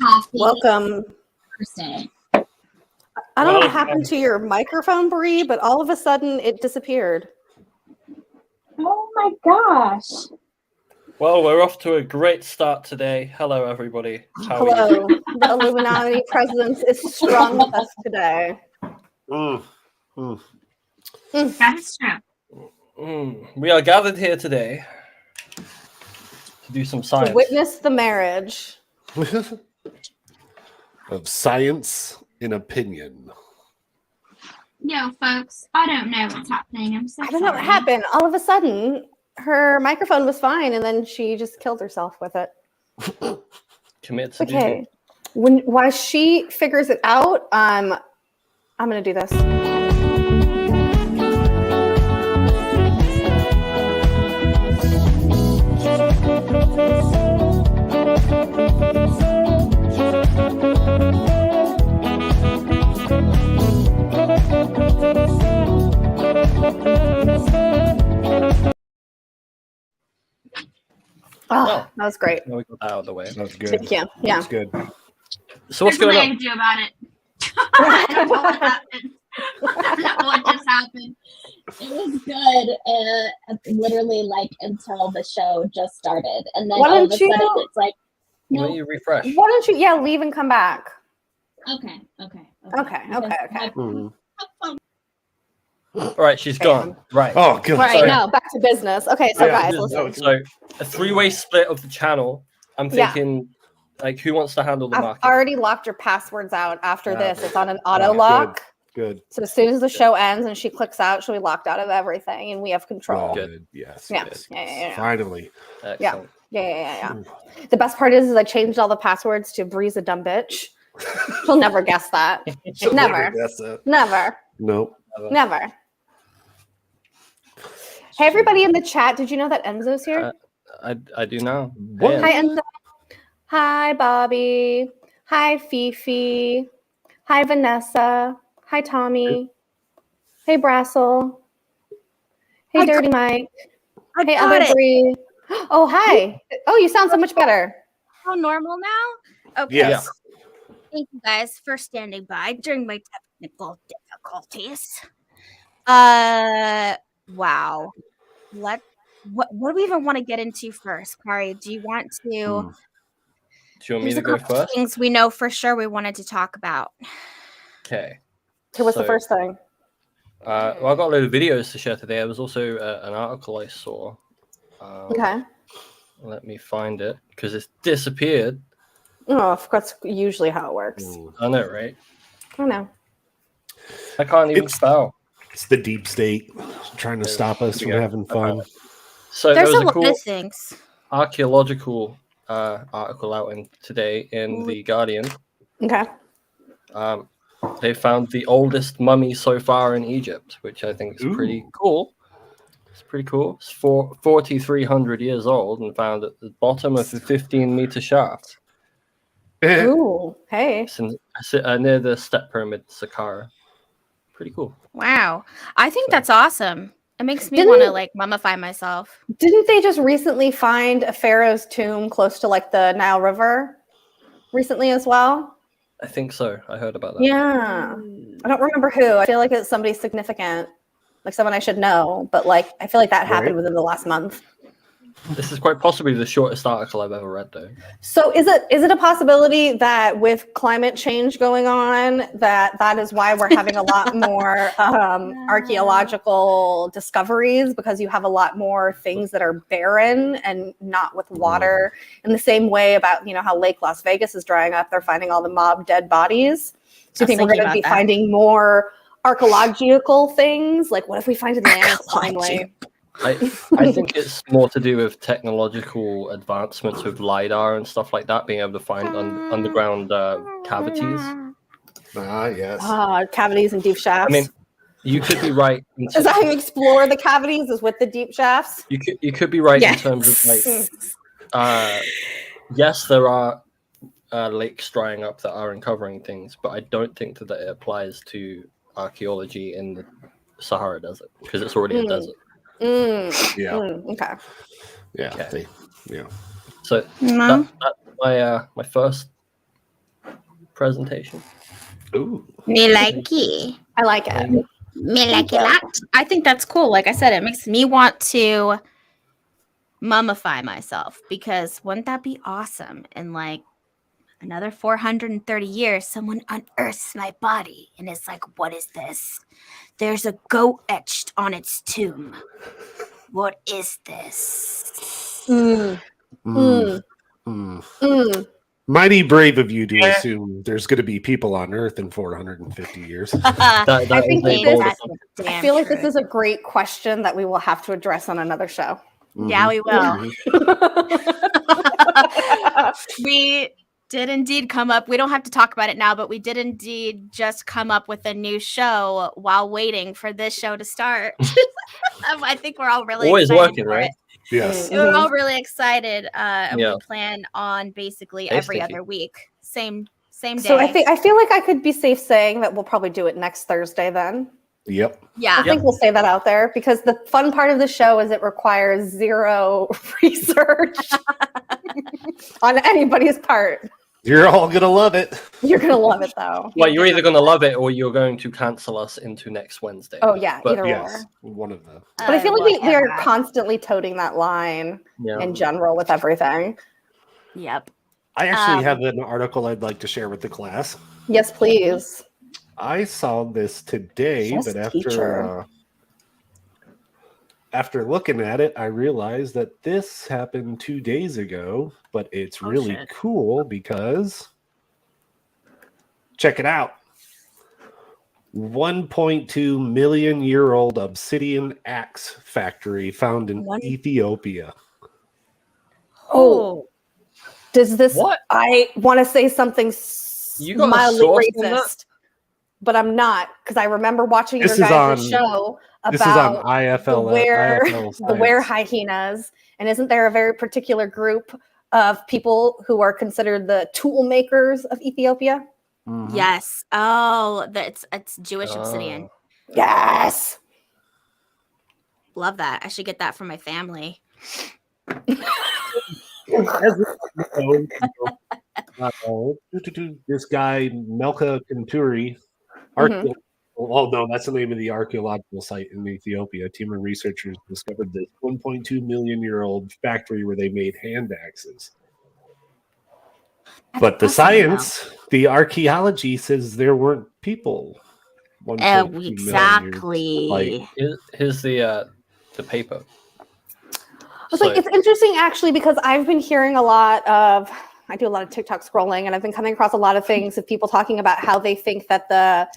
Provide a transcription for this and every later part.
Coffee. Welcome. Thursday. I don't know what happened to your microphone, Bree, but all of a sudden it disappeared. Oh my gosh. Well, we're off to a great start today. Hello, everybody. How are Hello. The Illuminati presence is strong with us today. That's true. We are gathered here today to do some science. To witness the marriage of science and opinion. Yo, folks, I don't know what's happening. I'm so I don't know what happened. All of a sudden, her microphone was fine, and then she just killed herself with it. Commit to Okay. While she figures it out, I'm going to do this. Oh, that was great. We got that out of the way. That's good. Thank you. Yeah. That's good. So what's There's going nothing on? I can do about it. I don't know what happened. I don't know what just happened. It was good, literally like until the show just started, and then all of a sudden it's like, Why don't you refresh? Why don't you, leave and come back? Okay. All right, she's gone. Right. Oh, good. All right, Sorry. now back to business. Okay, so Yeah, guys, listen. So a three-way split of the channel. I'm thinking, like, who wants to handle the I've market? already locked your passwords out after Yeah. this. It's on an auto lock. Good. So as soon as the show ends and she clicks out, she'll be locked out of everything and we have control. Good. Yes. Yeah. Yes. Yeah. Finally. Excellent. Yeah. The best part is I changed all the passwords to Bree's a dumb bitch. She'll never guess that. She'll Never. guess that. Never. Nope. Never. Hey, everybody in the chat, did you know that Enzo's here? I do now. What? Hi, Enzo. Hi, Bobby. Hi, Fifi. Hi, Vanessa. Hi, Tommy. Hey, Brassel. Hey, Dirty Mike. Hey, other Bree. Oh, hi. Oh, you sound so much better. Oh, normal now? Okay. Yes. Thank you guys for standing by during my technical difficulties. Wow. What do we even want to get into first? Kari, do you want to? Do you want me There's to a go couple first? things we know for sure we wanted to talk about. Okay. Okay, what's the first thing? Well, I got a load of videos to share today. There was also an article I saw. Okay. Let me find it because it's disappeared. Oh, that's usually how it works. I know, right? I know. I can't even spell. It's the deep state trying to stop us from having fun. So There's there was a lot cool of things. archaeological article out today in The Guardian. Okay. They found the oldest mummy so far in Egypt, which I think is pretty cool. It's pretty cool. It's 4,300 years old and found at the bottom of a 15-meter shaft. Ooh, hey. It's near the Step Pyramid, Saqqara. Pretty cool. Wow. I think that's awesome. It makes me want to like mummify myself. Didn't they just recently find a pharaoh's tomb close to like the Nile River recently as well? I think so. I heard about that. Yeah. I don't remember who. I feel like it's somebody significant, like someone I should know, but like I feel like that happened within the last month. This is quite possibly the shortest article I've ever read, though. So is it a possibility that with climate change going on, that is why we're having a lot more archaeological discoveries, because you have a lot more things that are barren and not with water, in the same way about, how Lake Las Vegas is drying up, they're finding all the mob dead bodies. So you think we're going to be finding more archaeological things? Like what if we find it in the Ants finally? I think it's more to do with technological advancements with LiDAR and stuff like that, being able to find underground cavities. Yes. Cavities and deep shafts. I mean, you could be right. Is that how you explore the cavities, is with the deep shafts? You could be right in terms of like, yes, there are lakes drying up that are uncovering things, but I don't think that it applies to archaeology in the Sahara Desert because it's already a desert. Okay. Yeah. Okay. Yeah. So that's my first presentation. Ooh. Me like it. I like it. Me like it a lot. I think that's cool. Like I said, it makes me want to mummify myself because wouldn't that be awesome? And like another 430 years, someone unearths my body and it's like, what is this? There's a goat etched on its tomb. What is this? Mm, Mm. mm, Mm. mm. Mighty brave of you to assume there's going to be people on Earth in 450 years. I think is a this bold is, I feel like this is a great question that we will have to address on another show. Yeah, we will. Mhm. We did indeed come up. We don't have to talk about it now, but we did indeed just come up with a new show while waiting for this show to start. I think we're all really always excited working, for right? it. Yes. We're all really excited, and Yeah. we plan on basically Stay every sticky. other week, same day. So I feel like I could be safe saying that we'll probably do it next Thursday then. Yep. Yeah. I think we'll say that out there because the fun part of the show is it requires zero research on anybody's part. You're all going to love it. You're going to love it though. Well, you're either going to love it or you're going to cancel us into next Wednesday. Oh yeah, But- either Yes. or. One of them. But I feel like we are whatever. constantly toting that line Yeah. in general with everything. Yep. I actually have an article I'd like to share with the class. Yes, please. I saw this today, Yes, but teacher. after looking at it, I realized that this happened 2 days ago, but it's Oh, really shit. cool because check it out. 1.2 million year old obsidian axe factory found in Ethiopia. Oh, does this? What? I want to say something You got a mildly source on that? racist, but I'm not because I remember watching This your is guys' on- show This is on about IFL. the were hyenas, and isn't there a very particular group of people who are considered the tool makers of Ethiopia? Mhm. Yes. Oh, it's Jewish obsidian. Yes. Love that. I should get that for my family. As we know, this guy Melka Kanturi, oh no, that's the name of the archaeological site in Ethiopia. A team of researchers discovered this 1.2 million year old factory where they made hand axes. But the science, the archaeology says there weren't people. 1.2 million years. Exactly. Here's the paper. I was like, it's interesting actually because I've been hearing a lot of. I do a lot of TikTok scrolling, and I've been coming across a lot of things of people talking about how they think that the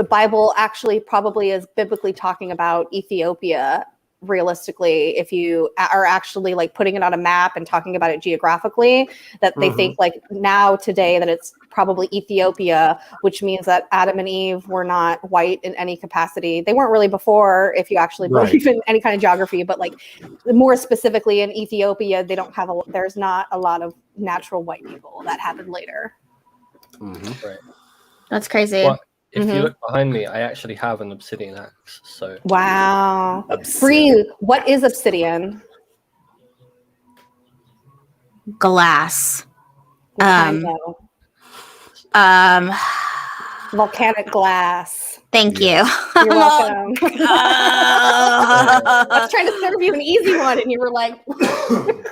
Bible actually probably is biblically talking about Ethiopia. Realistically, if you are actually like putting it on a map and talking about it geographically, that they think like now today that it's probably Ethiopia, which means that Adam and Eve were not white in any capacity. They weren't really before, if you actually believe in any kind of geography, but like more specifically in Ethiopia, they don't have there's not a lot of natural white people. That happened later. Right. That's crazy. Well, if you look behind me, I actually have an obsidian axe. So Wow. Bree, what is obsidian? Glass. What kind though? Volcanic glass. Thank you. You're welcome. I was trying to serve you an easy one, and you were like,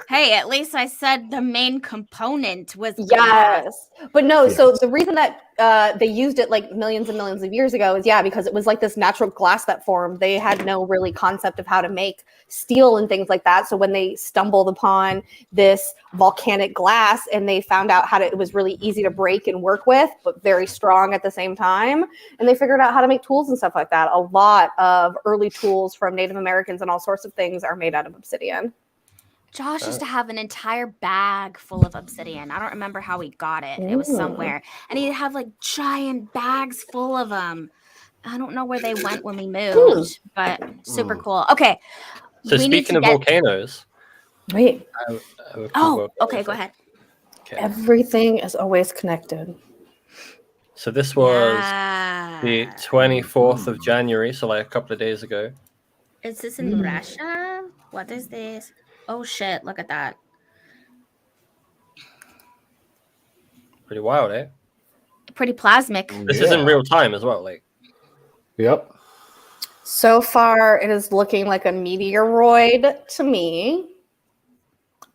Hey, at least I said the main component was glass. yes. But no, so the reason that they used it like millions and millions of years ago is because it was like this natural glass that formed. They had no really concept of how to make steel and things like that. So when they stumbled upon this volcanic glass and they found out it was really easy to break and work with, but very strong at the same time. And they figured out how to make tools and stuff like that. A lot of early tools from Native Americans and all sorts of things are made out of obsidian. Josh used to have an entire bag full of obsidian. I don't remember how he got it. It was somewhere. And he'd have like giant bags full of them. I don't know where they went when we moved, but super cool. Okay. So speaking of volcanoes. Wait. Okay, go ahead. Okay. Everything is always connected. So this was the 24th of January, so like a couple of days ago. Is this in Russia? What is this? Oh shit, look at that. Pretty wild, eh? Pretty plasmic. This is in real time as well. Like, Yep. So far, it is looking like a meteoroid to me,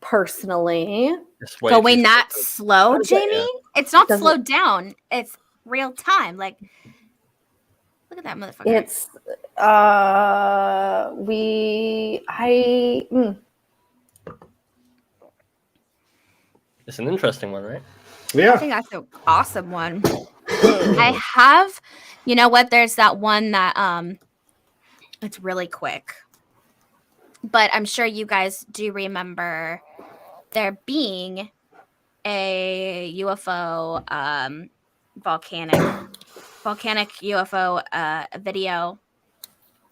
personally. it's way Going too that quick. slow, What is it, Jamie? yeah. It's not Doesn't- slowed down. It's real time. Like, look at that motherfucker. It's It's an interesting one, right? I Yeah. think that's an awesome one. I have, you know what? There's that one that it's really quick, but I'm sure you guys do remember there being a UFO volcanic UFO video,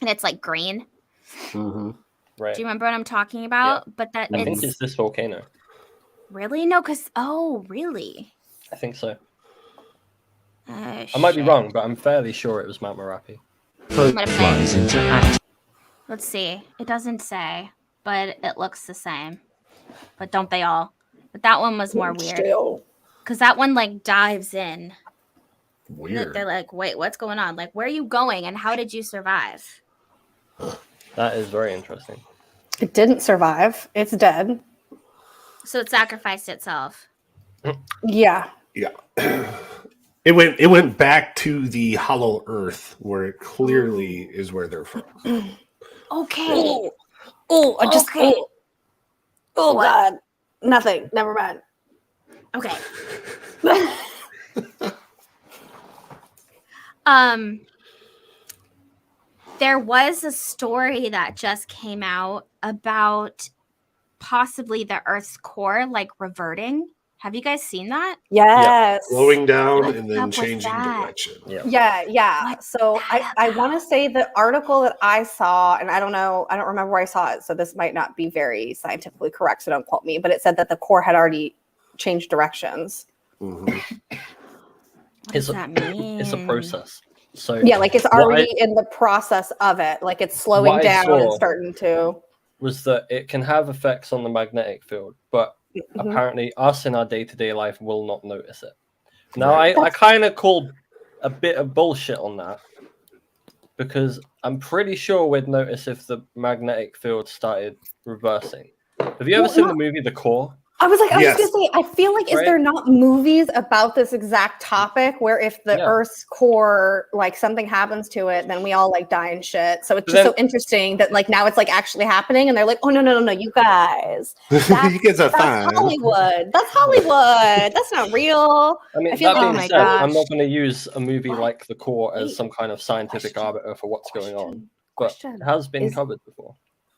and it's like green. Mm-hmm. Right. Do you remember what I'm talking about? But that I think it's it's this volcano. really no, because really. I think so. I might be wrong, but I'm fairly sure it was Mount Merapi. Flies into action. Let's see. It doesn't say, but it looks the same. But don't they all? But that one was more weird because that one like dives in. Weird. They're like, wait, what's going on? Like, where are you going, and how did you survive? That is very interesting. It didn't survive. It's dead. So it sacrificed itself. Yeah. Yeah. It went back to the hollow earth where it clearly is where they're from. Okay. Oh, I just. Okay. Oh What? God. Nothing. Never mind. Okay. There was a story that just came out about possibly the Earth's core like reverting. Have you guys seen that? Yes. Slowing down What's and up then with changing that? direction. Yeah. What's So that I want to say the article that I saw, and I don't remember where I saw it, so this might not be very scientifically correct, so don't quote me, but it said that the core had already changed directions. Mm-hmm. What does that mean? It's a process. So Yeah, like it's what already in the process of it. Like it's slowing what I down and saw- starting to. was that it can have effects on the magnetic field, but Mhm. apparently us in our day-to-day life will not notice it. Now, I kind of call a bit of bullshit on that because I'm pretty sure we'd notice if the magnetic field started reversing. Have you ever Well, seen no. the movie The Core? I was Yes. just gonna say, I feel like, is Right? there not movies about this exact topic where if the Yeah. Earth's core, like something happens to it, then we all like die and shit. So it's But just so then- interesting that like now it's like actually happening, and they're like, oh no, you guys, You guys are that's fine. Hollywood. That's Hollywood. That's not real. I mean, I feel that like- being Oh my said, I'm gosh. not going to use a movie What? like The Core as Wait. some kind of scientific arbiter for what's going on, but Question. it has been Is- covered before.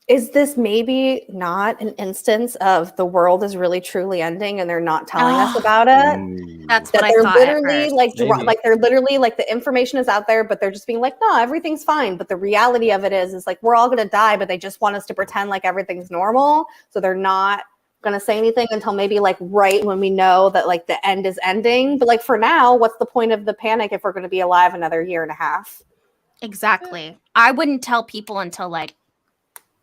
Is this maybe not an instance of the world is really truly ending and they're not telling us about it? That's That what I they're thought at literally first. like Maybe. like they're literally like the information is out there, but they're just being like, no, everything's fine. But the reality of it is like we're all gonna die, but they just want us to pretend like everything's normal. So they're not gonna say anything until maybe like right when we know that like the end is ending. But like for now, what's the point of the panic if we're gonna be alive another year and a half? Exactly. I wouldn't tell people until like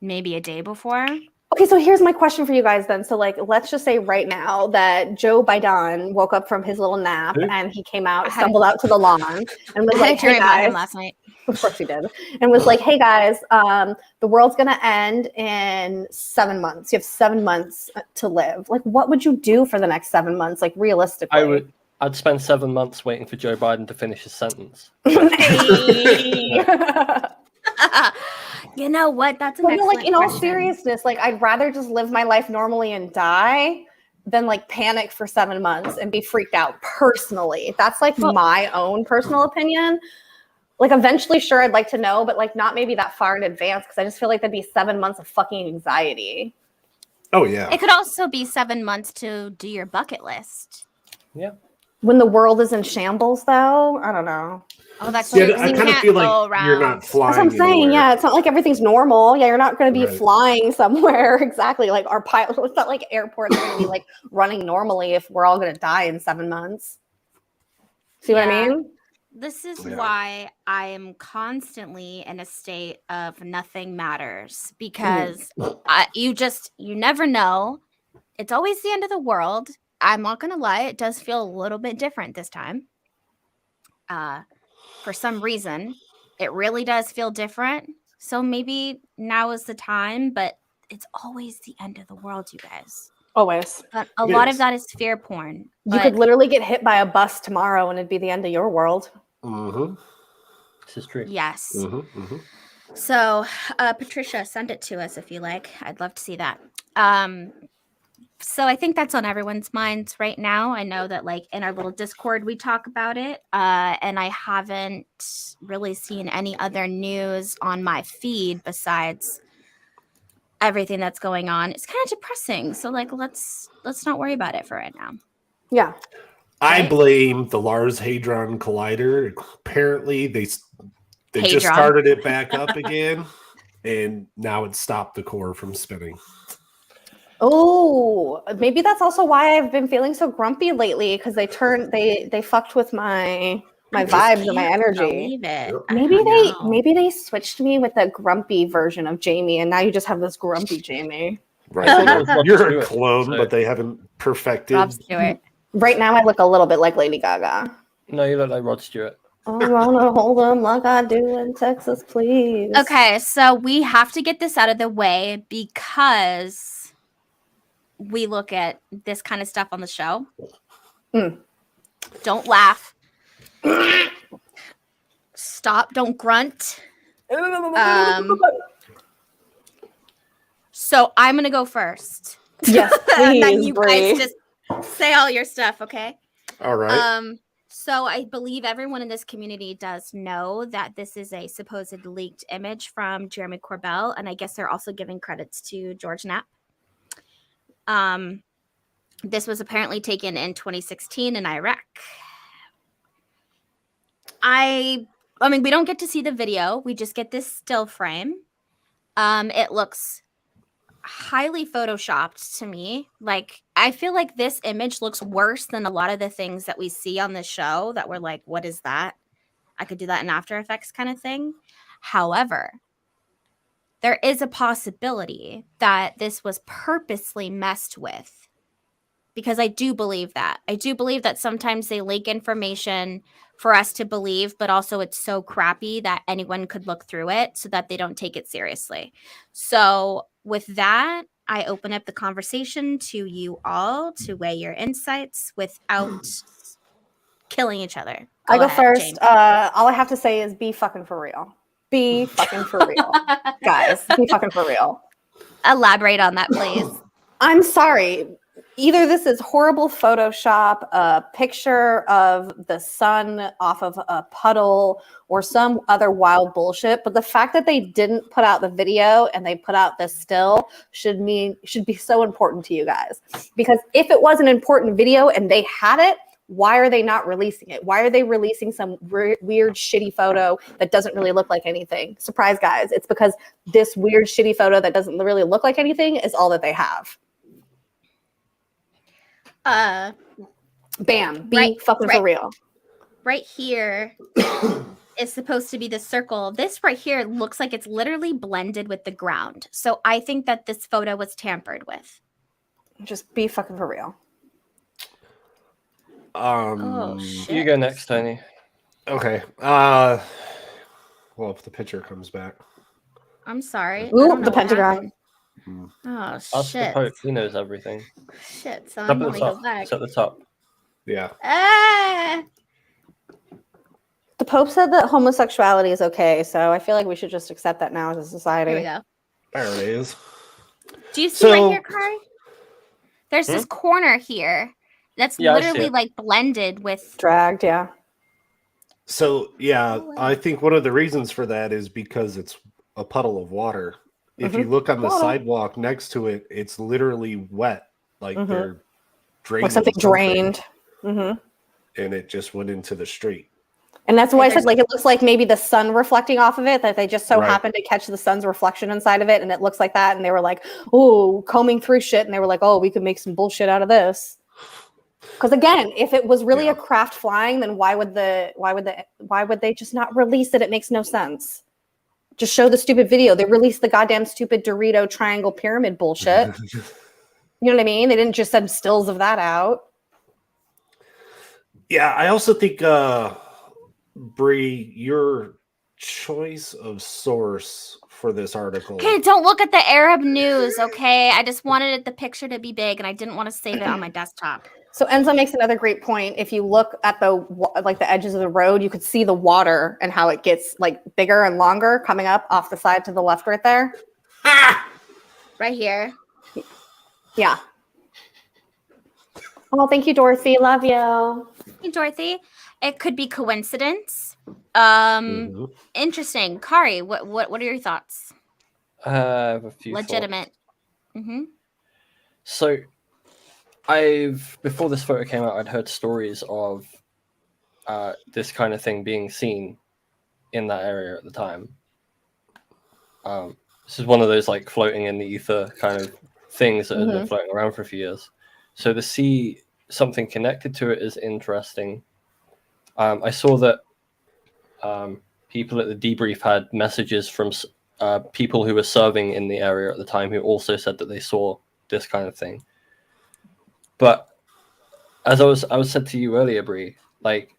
maybe a day before. Okay, so here's my question for you guys then. So like let's just say right now that Joe Biden woke up from his little nap Who? and he came out, I had stumbled out to the lawn and was I had like, a dream hey about him guys. last night. Of course he did. And was like, hey guys, the world's gonna end in 7 months. You have 7 months to live. Like, what would you do for the next 7 months? Like realistically. I'd spend 7 months waiting for Joe Biden to finish his sentence. Hey. You know what? That's an Well, no, like excellent in all question. seriousness, like I'd rather just live my life normally and die than like panic for 7 months and be freaked out personally. That's like my own personal opinion. Like eventually, sure, I'd like to know, but like not maybe that far in advance because I just feel like that'd be 7 months of fucking anxiety. Oh yeah. It could also be 7 months to do your bucket list. Yeah. When the world is in shambles, though, I don't know. Oh, that's Yeah, true. 'cause I you kind of can't feel go like you're around. not flying. That's what I'm saying. anywhere. Yeah, it's not like everything's normal. Yeah, you're not going to be Right. flying somewhere exactly. Like our pilot, it's not like airports are going to be like running normally if we're all going to die in 7 months. See what I Yeah. mean? This is Yeah. why I am constantly in a state of nothing matters because you never know. It's always the end of the world. I'm not gonna lie, it does feel a little bit different this time. For some reason, it really does feel different. So maybe now is the time, but it's always the end of the world, you guys. Always. But a It lot is. of that is fear porn. You could literally get hit by a bus tomorrow and it'd be the end of your world. Mm-hmm. This is true. Yes. Mm-hmm. Mm-hmm. So, Patricia, send it to us if you like. I'd love to see that. So I think that's on everyone's minds right now. I know that like in our little Discord we talk about it, and I haven't really seen any other news on my feed besides everything that's going on. It's kind of depressing. So like let's not worry about it for right now. Yeah. I Right? blame the Lars Hadron Collider. Apparently, they just Hadron. started it back up again, and now it stopped the core from spinning. Oh, maybe that's also why I've been feeling so grumpy lately because they fucked with my I just vibes and my can't energy. believe it. I Maybe don't know. they switched me with a grumpy version of Jamie, and now you just have this grumpy Jamie. Right. Rod You're a Stewart, clone, so- but they haven't perfected. Rob Stewart. Right now, I look a little bit like Lady Gaga. No, you look like Rod Stewart. I wanna hold them like I do in Texas, please. Okay, so we have to get this out of the way because we look at this kind of stuff on the show. Mm. Don't laugh. Stop. Don't grunt. So I'm going to go first. Yes, And then please, you Bree. guys just say all your stuff, okay? All right. So I believe everyone in this community does know that this is a supposed leaked image from Jeremy Corbell, and I guess they're also giving credits to George Knapp. This was apparently taken in 2016 in Iraq. I mean, we don't get to see the video. We just get this still frame. It looks highly photoshopped to me. Like, I feel like this image looks worse than a lot of the things that we see on the show that we're like, what is that? I could do that in After Effects kind of thing. However, there is a possibility that this was purposely messed with, because I do believe that. I do believe that sometimes they leak information for us to believe, but also it's so crappy that anyone could look through it so that they don't take it seriously. So with that, I open up the conversation to you all to weigh your insights without killing each other. I go ahead, first. James. All I have to say is be fucking for real. Be fucking for real. Guys, be fucking for real. Elaborate on that, please. I'm sorry. Either this is horrible Photoshop, a picture of the sun off of a puddle, or some other wild bullshit. But the fact that they didn't put out the video and they put out this still should be so important to you guys. Because if it was an important video and they had it, why are they not releasing it? Why are they releasing some weird, shitty photo that doesn't really look like anything? Surprise, guys. It's because this weird, shitty photo that doesn't really look like anything is all that they have. Bam. Be fucking for real. Right here is supposed to be the circle. This right here looks like it's literally blended with the ground. So I think that this photo was tampered with. Just be fucking for real. Oh, shit. You go next, Tony. Okay. Well, if the picture comes back. I'm sorry. I Ooh, don't know the what pentagon. happened. Oh, Ask the shit. Pope. He knows everything. Shit, son. Up at Let the me go top. back. It's at the top. Yeah. Ah! The Pope said that homosexuality is okay, so I feel like we should just accept that now as a society. Here we go. There it is. Do you see right So- here, Kari? There's this corner here that's Yeah, I see literally it. like blended with. Dragged, yeah. So, yeah, Oh, wow. I think one of the reasons for that is because it's a puddle of water. If you Mhm. look on the Water. sidewalk next to it, it's literally wet. Like Mhm. they're draining Like something drained. hmm and it just went into the street. And that's why I Okay, said, like, it looks like maybe the sun reflecting off of it, that they just so Right. happened to catch the sun's reflection inside of it, and it looks like that. And they were like, oh, combing through shit. And they were like, oh, we could make some bullshit out of this. Because again, if it was really Yeah. a craft flying, then why would they just not release it? It makes no sense. Just show the stupid video. They released the goddamn stupid Dorito triangle pyramid bullshit. You know what I mean? They didn't just send stills of that out. Yeah, I also think Bree, your choice of source for this article. Okay, don't look at the Arab news, okay? I just wanted the picture to be big and I didn't want to save it on my desktop. So Enzo makes another great point. If you look at the edges of the road, you could see the water and how it gets like bigger and longer coming up off the side to the left right there. Right here. Yeah. Oh, thank you, Dorothy. Love you. Hey, Dorothy. It could be coincidence. Interesting. Kari, what are your thoughts? I have a few Legitimate. thoughts. Mm-hmm. So, before this photo came out, I'd heard stories of this kind of thing being seen in that area at the time. This is one of those like floating in the ether kind of things that have been floating around for a few years. So to see something connected to it is interesting. I saw that people at the debrief had messages from people who were serving in the area at the time who also said that they saw this kind of thing. But as I was said to you earlier, Bree, like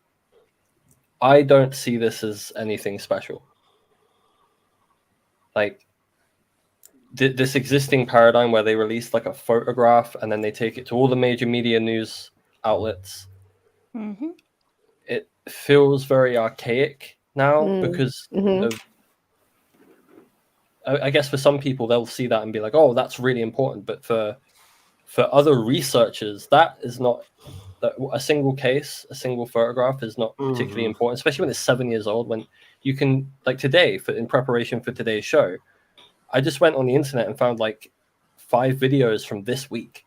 I don't see this as anything special. Like this existing paradigm where they release like a photograph and then they take it to all the major media news outlets. Mm-hmm. It feels very archaic now because of, I guess for some people they'll see that and be like, oh, that's really important. But for other researchers, that is not a single case, a single photograph is not particularly important, especially when it's 7 years old. When you can, like today, in preparation for today's show, I just went on the internet and found like 5 videos from this week.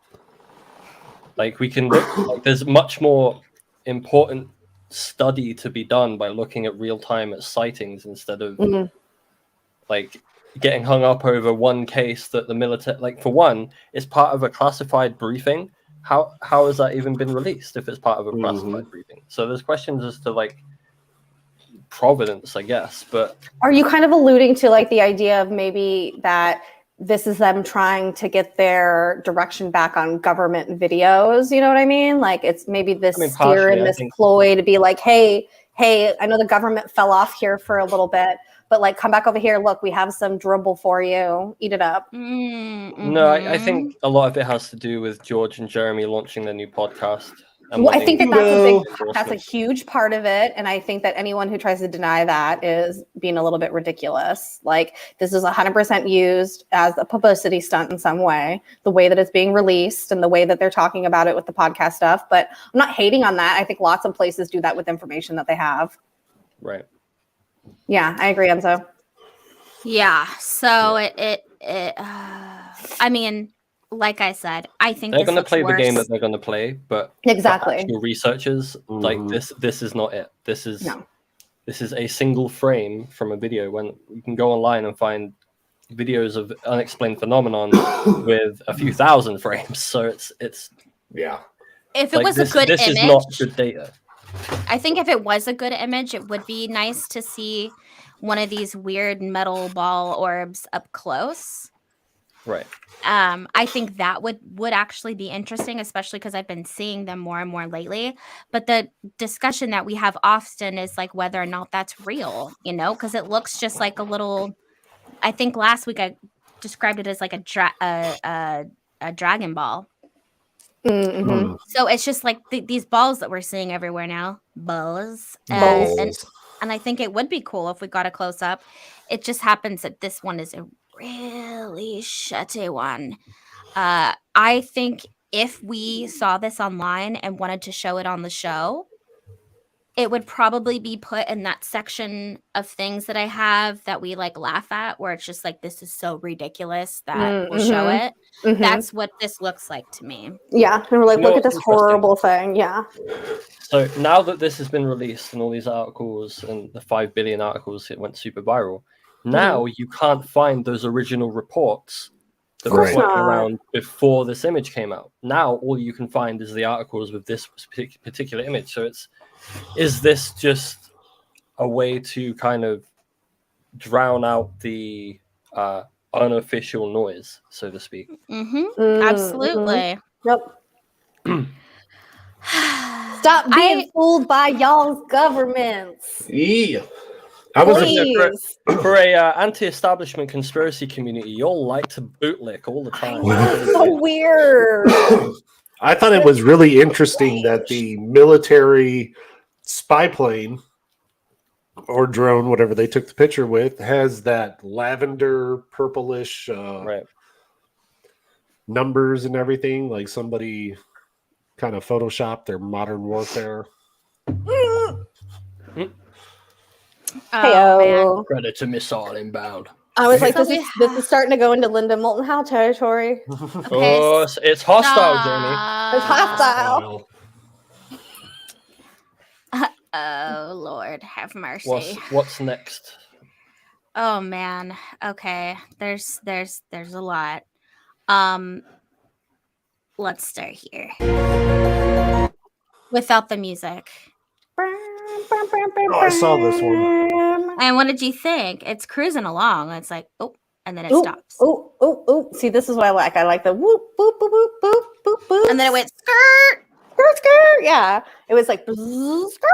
Like we can look, like there's much more important study to be done by looking at real time at sightings instead of like getting hung up over one case that the military, like for one, it's part of a classified briefing. How has that even been released if it's part of a classified briefing? So there's questions as to like providence, I guess. But are you kind of alluding to like the idea of maybe that this is them trying to get their direction back on government videos? You know what I mean? Like it's maybe this steer and this ploy to be like, hey, I know the government fell off here for a little bit, but like come back over here. Look, we have some dribble for you. Eat it up. No, I think a lot of it has to do with George and Jeremy launching their new podcast. Well, I think that's a huge part of it. And I think that anyone who tries to deny that is being a little bit ridiculous. Like this is 100% used as a publicity stunt in some way, the way that it's being released and the way that they're talking about it with the podcast stuff. But I'm not hating on that. I think lots of places do that with information that they have. Right. Yeah, I agree, Enzo. Yeah. So I mean, like I said, I think they're going to play worse. The game that they're going to play, but exactly, actual researchers like this is not it. This is a single frame from a video. When you can go online and find videos of unexplained phenomenon with a few thousand frames, so it's yeah. If it was a good image, this is not good data. I think if it was a good image, it would be nice to see one of these weird metal ball orbs up close. Right. I think that would actually be interesting, especially because I've been seeing them more and more lately. But the discussion that we have often is like whether or not that's real, you know, because it looks just like a little. I think last week I described it as like a Dragon Ball. So it's just like these balls that we're seeing everywhere now, balls. And I think it would be cool if we got a close up. It just happens that this one is a really shitty one. I think if we saw this online and wanted to show it on the show, it would probably be put in that section of things that I have that we like laugh at, where it's just like, this is so ridiculous that we'll show it. That's what this looks like to me. Yeah. And we're like, look at this horrible thing. Yeah. So now that this has been released and all these articles and the 5 billion articles, it went super viral. Now you can't find those original reports that were floating around before this image came out. Now all you can find is the articles with this particular image. So is this just a way to kind of drown out the unofficial noise, so to speak? Absolutely. Yep. Stop being fooled by y'all's governments. Yeah. I was Please. For a anti-establishment conspiracy community, you'll like to bootlick all the time. That's so weird. I thought it was really interesting that the military spy plane or drone, whatever they took the picture with, has that lavender purplish Right. numbers and everything. Like somebody kind of photoshopped their modern warfare. Heyo. Predator missile inbound. I was like, So this is starting to go into Linda Moulton Howe territory. Oh, it's hostile, Jamie. It's hostile. Oh Lord, have mercy. What's next? Oh man. Okay. There's a lot. Let's start here. Without the music. Oh, I saw this one. And what did you think? It's cruising along. It's like, oh, and then it Ooh, stops. ooh, ooh, ooh. See, this is what I like. I like the whoop, boop, boop, boop, boop, boop, boop. And then it went skirt. Skirt, skirt. Yeah. It was like bzz, skirt,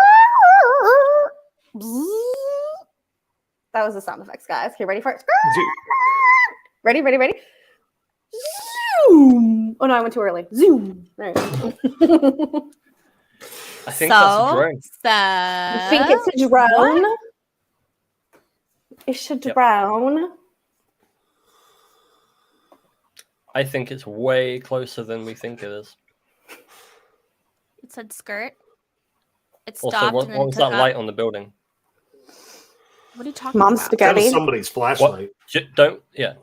bzz. That was the sound effects, guys. You ready for it? Skirt. Ready, ready, ready. Zoom. Oh no, I went too early. Zoom. There you go. I think that's a drone. I think it's a drone. What? It's a drone. I think it's way closer than we think it is. It said skirt. It Also, stopped. what was that light on the building? What are you talking Mom's about? spaghetti. That was somebody's flashlight. Yeah.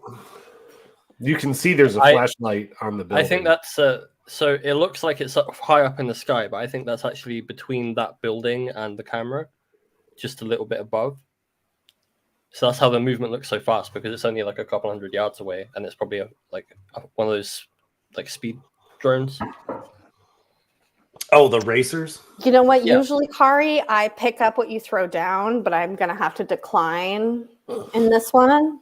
You can see there's a flashlight on the building. I think that's so it looks like it's up high up in the sky, but I think that's actually between that building and the camera, just a little bit above. So that's how the movement looks so fast, because it's only like a couple hundred yards away, and it's probably one of those like speed drones. Oh, the racers? You know what? Yeah. Usually, Kari, I pick up what you throw down, but I'm gonna have to decline in this one.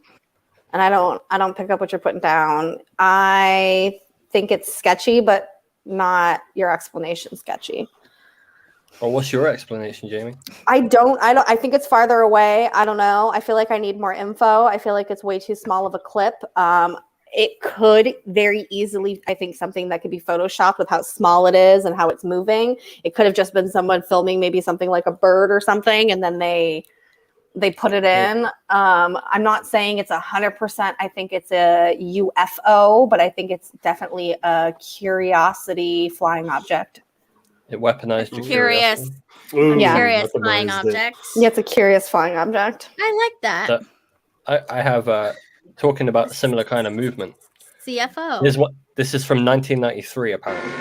And I don't pick up what you're putting down. I think it's sketchy, but not your explanation sketchy. Well, what's your explanation, Jamie? I think it's farther away. I don't know. I feel like I need more info. I feel like it's way too small of a clip. It could very easily, I think, something that could be photoshopped with how small it is and how it's moving. It could have just been someone filming maybe something like a bird or something, and then they put it in. I'm not saying it's 100%. I think it's a UFO, but I think it's definitely a curiosity flying object. It weaponized your Curious. curiosity. Ooh, Yeah. Curious flying weaponized it. object. Yeah, it's a curious flying object. I like that. I have talking about similar kind of movement. CFO. This is from 1993, apparently.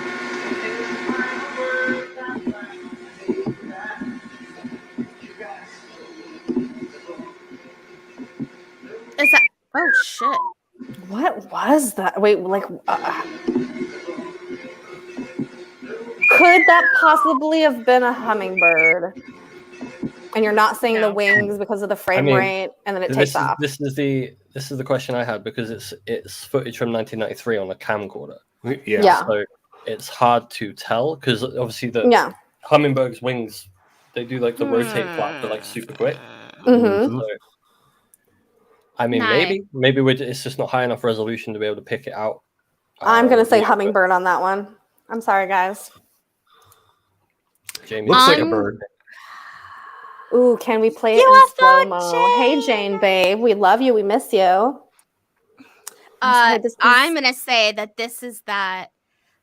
Is that? Oh shit! What was that? Wait, like, could that possibly have been a hummingbird? And you're not seeing the wings because of the frame rate, and then it takes off. This is the question I had, because it's footage from 1993 on a camcorder. Yeah. So it's hard to tell, because obviously the hummingbird's wings, they do like the rotate flap, but like super quick. Mm-hmm. So, I mean, maybe it's just not high enough resolution to be able to pick it out. I'm gonna say hummingbird on that one. I'm sorry, guys. Jamie, looks like a bird. Ooh, can we play it in slow-mo? Hey, Jane, babe, we love you. We miss you. I'm gonna say that this is that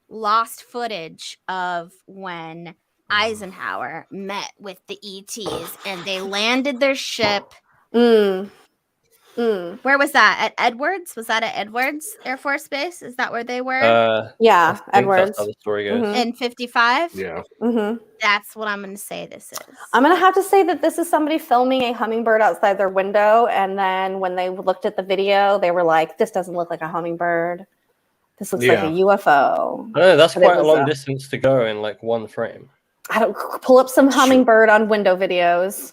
lost footage of when Eisenhower met with the ETs and they landed their ship. Where was that? At Edwards? Was that at Edwards Air Force Base? Is that where they were? Yeah, Edwards. That's how the story goes. In 55? Yeah. That's what I'm going to say this is. I'm going to have to say that this is somebody filming a hummingbird outside their window, and then when they looked at the video, they were like, this doesn't look like a hummingbird. This looks like a UFO. I know, that's quite a long distance to go in like one frame. Pull up some hummingbird on window videos.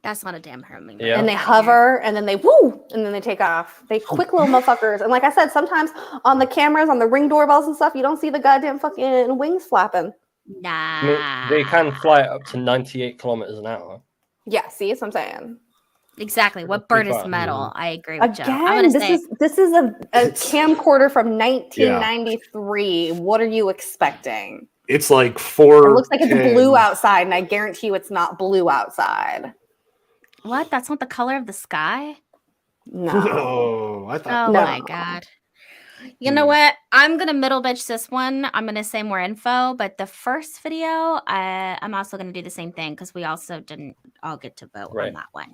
That's not a damn hummingbird. Yeah. And they hover, and then they woo, and then they take off. They quick little motherfuckers. And like I said, sometimes on the cameras, on the Ring doorbells and stuff, you don't see the goddamn fucking wings flapping. I mean, Nah. they can fly up to 98 kilometers an hour. Yeah, see, that's what I'm saying. Exactly. What Pretty bird is fast. metal? I agree with Joe. I'm Again, gonna say this is a It's- camcorder from 1993. What are you expecting? It's like It 4. looks like it's blue outside, and I guarantee you it's not blue outside. what? That's not the color of the sky? No. Oh, I thought. Oh No. my god. You know what? I'm gonna middle bitch this one. I'm gonna say more info, but the first video, I'm also gonna do the same thing because we also didn't all get to vote Right. on that one.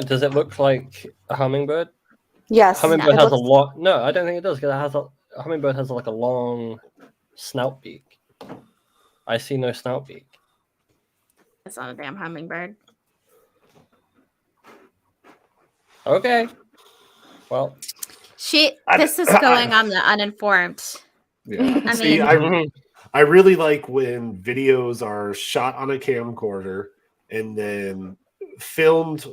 Does it look like a hummingbird? Yes. Hummingbird it has a looks- lot. No, I don't think it does because it has a hummingbird has like a long snout beak. I see no snout beak. It's not a damn hummingbird. Okay. Well, This is going on the uninformed. Yeah. I See, mean- I really like when videos are shot on a camcorder and then filmed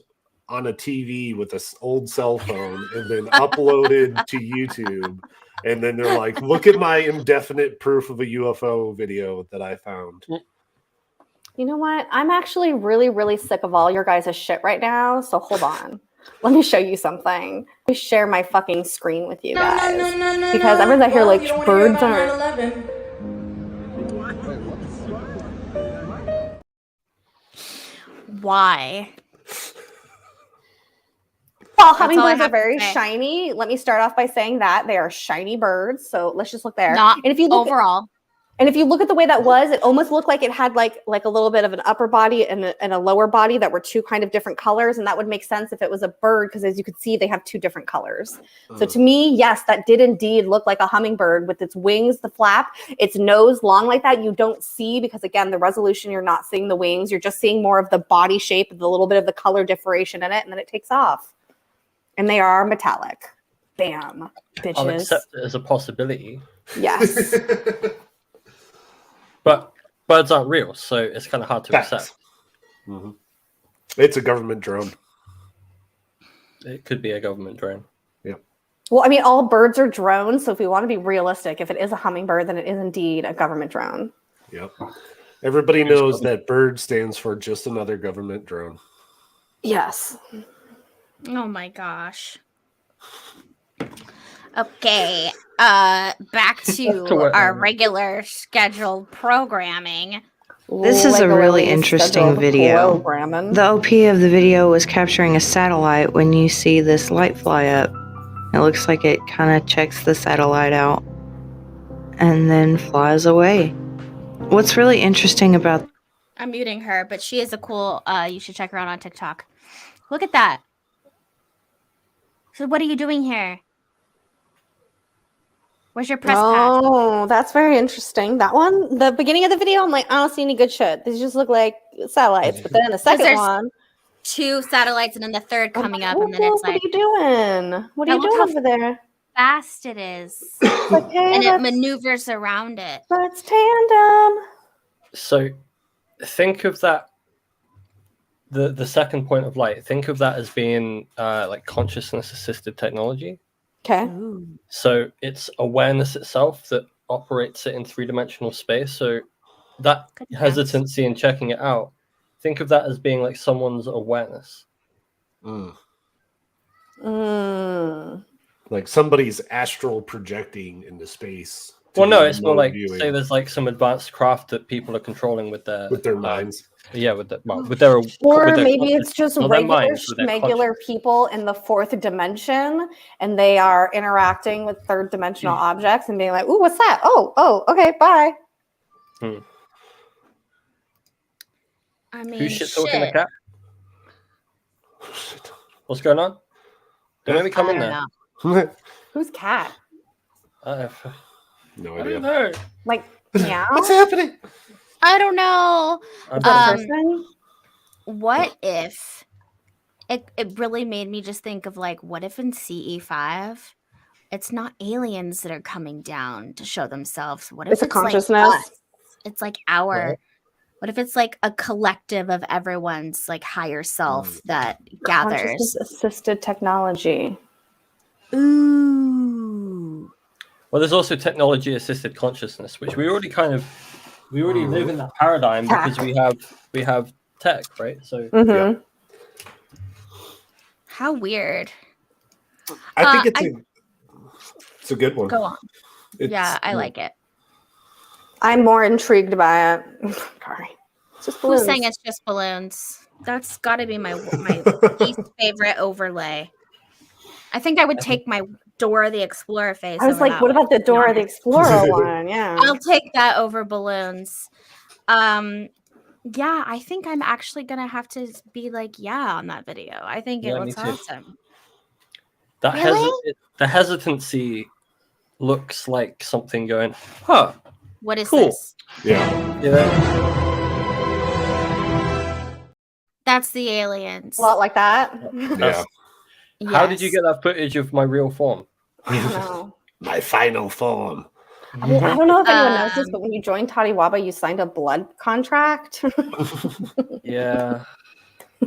on a TV with an old cell phone and then uploaded to YouTube. And then they're like, look at my indefinite proof of a UFO video that I found. You know what? I'm actually really, really sick of all your guys' shit right now. So hold on. Let me show you something. Let me share my fucking screen with you guys. Because everyone's out here like birds are. Why? Well, That's all I hummingbirds are have to very say. shiny. Let me start off by saying that they are shiny birds. So let's just look there. Not and if you look overall. and if you look at the way that was, it almost looked like it had like a little bit of an upper body and a lower body that were two kind of different colors, and that would make sense if it was a bird because as you could see, they have two different colors. So to me, yes, that did indeed look like a hummingbird with its wings, the flap, its nose long like that. You don't see because again, the resolution, you're not seeing the wings. You're just seeing more of the body shape, the little bit of the color differentiation in it, and then it takes off. And they are metallic. Bam, bitches. I'll accept it as a possibility. Yes. But birds aren't real, so it's kind of hard to Facts. accept. Mm-hmm. It's a government drone. It could be a government drone. Well, I mean, all birds are drones. So if we want to be realistic, if it is a hummingbird, then it is indeed a government drone. Yep. Everybody knows that bird stands for just another government drone. Yes. Oh my gosh. Okay. Back to our regular scheduled programming. This is a really interesting video. Programming. The OP of the video was capturing a satellite when you see this light fly up. It looks like it kind of checks the satellite out and then flies away. What's really interesting about I'm muting her, but she is a cool, you should check her out on TikTok. Look at that. So what are you doing here? Where's your press pass? Oh, that's very interesting. That one, the beginning of the video, I'm like, I don't see any good shit. These just look like satellites. But then the second there's one, 2 satellites and then the third coming up, oh, and then it's what like, are you doing? What are Now you look doing how over there? fast it is. Like, hey, And it let's- maneuvers around it. let's tandem. So think of that. The second point of light. Think of that as being like consciousness assisted technology. Okay. So it's awareness itself that operates it in 3-dimensional space. So that Good sense. hesitancy in checking it out, think of that as being like someone's awareness. Like somebody's astral projecting into space. Well, no, it's more remote like viewing say there's like some advanced craft that people are controlling with their minds. Yeah, with their Or with their maybe it's just not their regular, minds, with their regular people in the 4th dimension, and they are interacting with 3rd dimensional objects and being like, "Ooh, what's that? Oh, okay, bye." I mean, Who's shit talking the shit. cat? What's going on? Don't let me come I in don't there. know. Who's cat? I No don't idea. know. Like meow? What's happening? I don't know. I'm The Um, person? What if it really made me just think of like, what if in CE5 it's not aliens that are coming down to show themselves? What if It's a like consciousness. us? It's like our what if it's like a collective of everyone's like higher self that gathers? Consciousness assisted technology. Ooh. Well, there's also technology-assisted consciousness, which we already live in that paradigm because we have tech, right? So Mhm. How weird. I think it's a good one. Go on. It's, I like it. I'm more intrigued by it. Sorry. It's just Who's balloons. saying it's just balloons? That's got to be my least favorite overlay. I think I would take my Dora the Explorer face. I was over like, that what one, about the to be Dora the honest. Explorer one? Yeah. I'll take that over balloons. Yeah, I think I'm actually gonna have to be like, yeah, on that video. I think it Yeah, me looks too. awesome. that Really? the hesitancy looks like something going, huh? What is Cool. this? Yeah. You know? That's the aliens. A lot like that. Yeah. How did you Yes. get that footage of my real form? I don't know. My final form. I don't know if anyone knows this, Um, but when you joined Tadiwaba, you signed a blood contract. Yeah.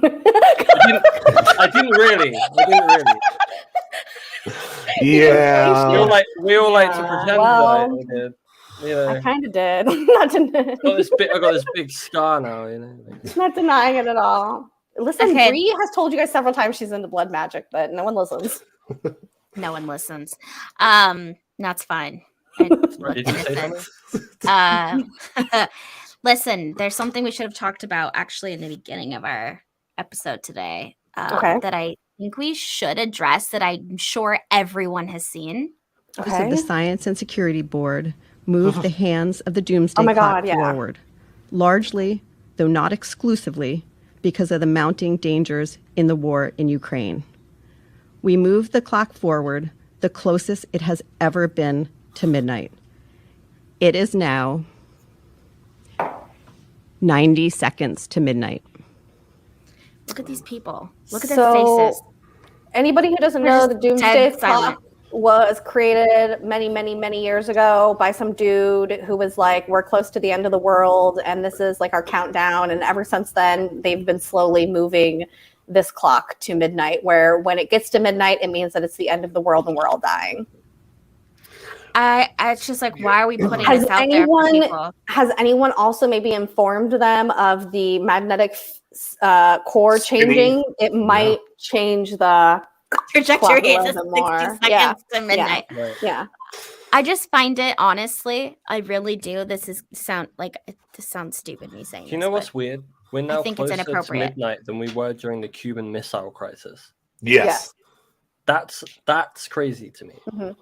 I didn't really. Yeah. We all like to Yeah, pretend well, that we did. You know, I kind of did. Not I got this big scar now. You know. not denying it at all. Listen, Okay. Bree has told you guys several times she's into blood magic, but no one listens. No one listens. That's fine. I look Did you say innocent. something? Listen, there's something we should have talked about actually in the beginning of our episode today. Okay. That I think we should address that I'm sure everyone has seen. Members of the Science and Security Board moved the hands of the doomsday Oh my clock God, yeah. forward, largely, though not exclusively, because of the mounting dangers in the war in Ukraine. We moved the clock forward the closest it has ever been to midnight. It is now 90 seconds to midnight. Look at these people. Look at their So, faces. anybody who doesn't They're know, just the doomsday dead silent. clock was created many, many, many years ago by some dude who was like, we're close to the end of the world, and this is like our countdown. And ever since then, they've been slowly moving this clock to midnight, where when it gets to midnight, it means that it's the end of the world and we're all dying. It's just like, why are we putting Has this out there for anyone people? has anyone also maybe informed them of the magnetic core changing? It might change the Trajectory clock a is little 60 bit more. seconds Yeah. to midnight. Right. Yeah. I just find it, honestly, I really do. This sounds stupid me saying Do you know this, what's but weird? We're now think it's closer to inappropriate. midnight than we were during the Cuban Missile Crisis. Yes. That's crazy to me.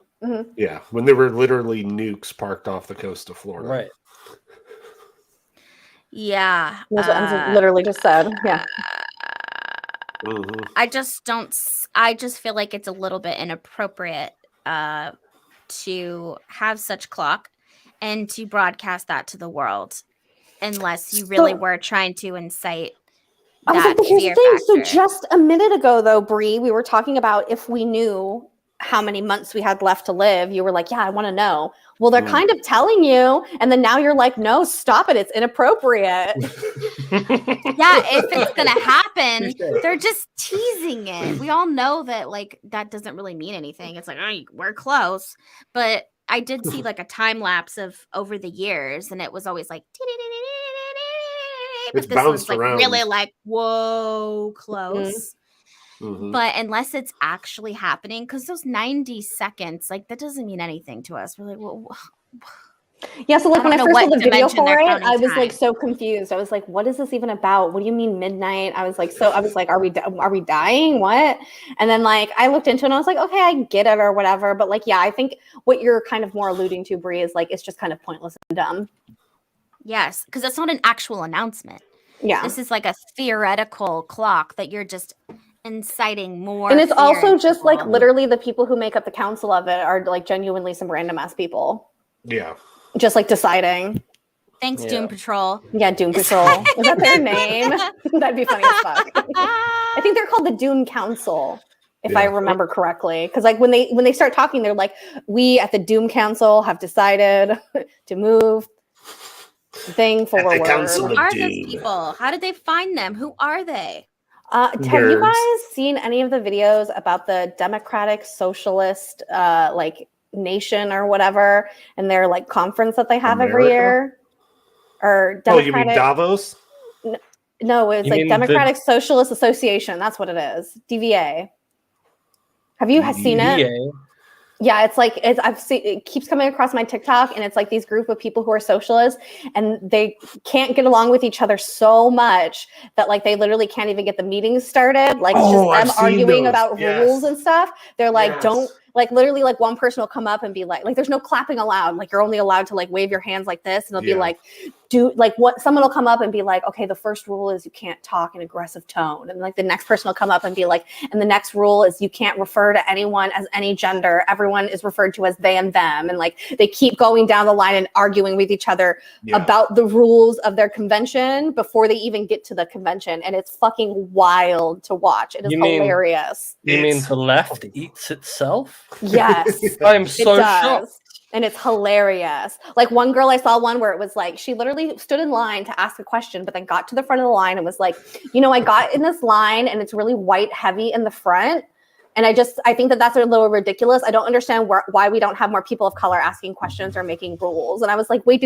Yeah. When there were literally nukes parked off the coast of Florida. Right. yeah. That's what Enzo literally just said. Yeah. Mhm. I just feel like it's a little bit inappropriate to have such clock and to broadcast that to the world unless you really were trying to incite I was like, that but here's the fear thing. So factor. just a minute ago, though, Bree, we were talking about if we knew how many months we had left to live. You were like, yeah, I want to know. Well, they're kind of telling you. And then now you're like, no, stop it. It's inappropriate. Yeah, if it's gonna happen, they're just teasing it. We all know that like that doesn't really mean anything. It's like, oh, we're close. But I did see like a time lapse of over the years, and it was always like, but It's this one's bounced like around. really like, whoa, close. Mhm. But unless it's actually happening, because those 90 seconds, like that doesn't mean anything to us. We're like, well, Yeah, so like I when I don't know first saw what the video dimension for they're it, counting I was like time. so confused. I was like, what is this even about? What do you mean midnight? I was like, are we dying? What? And then like I looked into it and I was like, okay, I get it or whatever. But like, yeah, I think what you're kind of more alluding to, Bree, is like it's just kind of pointless and dumb. yes, because it's not an actual announcement. Yeah. This is like a theoretical clock that you're just inciting more. And it's fear also in just like people. literally the people who make up the council of it are like genuinely some random ass people. Yeah. Just like deciding. Thanks, Yeah. Doom Patrol. Yeah, Doom Patrol. Is that their name? That'd be funny as fuck. I think they're called the Doom Council, if I Yeah. remember correctly. Because like when they start talking, they're like, we at the Doom Council have decided to move the thing forward. Council. Who are those Doom. people? How did they find them? Who are they? Have you Nerds. guys seen any of the videos about the Democratic Socialist like Nation or whatever, and their like conference that they have every America? year. Or Oh, you Democratic. mean Davos? No, it's You like mean Democratic Socialist Association. That's what it is. DVA. Have you seen it? DVA. Yeah, it's like I've seen it keeps coming across my TikTok, and it's like these group of people who are socialists, and they can't get along with each other so much that like they literally can't even get the meetings started. Like it's just I've them seen arguing those. about Yes. rules and stuff. They're like, Yes. don't like literally like one person will come up and be like there's no clapping allowed. Like you're only allowed to like wave your hands like this, and they'll be Yeah. like, do like what someone will come up and be like, okay, the first rule is you can't talk in aggressive tone, and like the next person will come up and be like, and the next rule is you can't refer to anyone as any gender. Everyone is referred to as they and them, and like they keep going down the line and arguing with each other Yeah. about the rules of their convention before they even get to the convention, and it's fucking wild to watch. It is You mean- hilarious. You mean It's- the left eats itself? Yes. I'm It so does. shocked. And it's hilarious. Like one girl, I saw one where it was like she literally stood in line to ask a question, but then got to the front of the line and was like, I got in this line and it's really white heavy in the front. And I think that that's a little ridiculous. I don't understand why we don't have more people of color asking questions or making rules. And I was like, wait,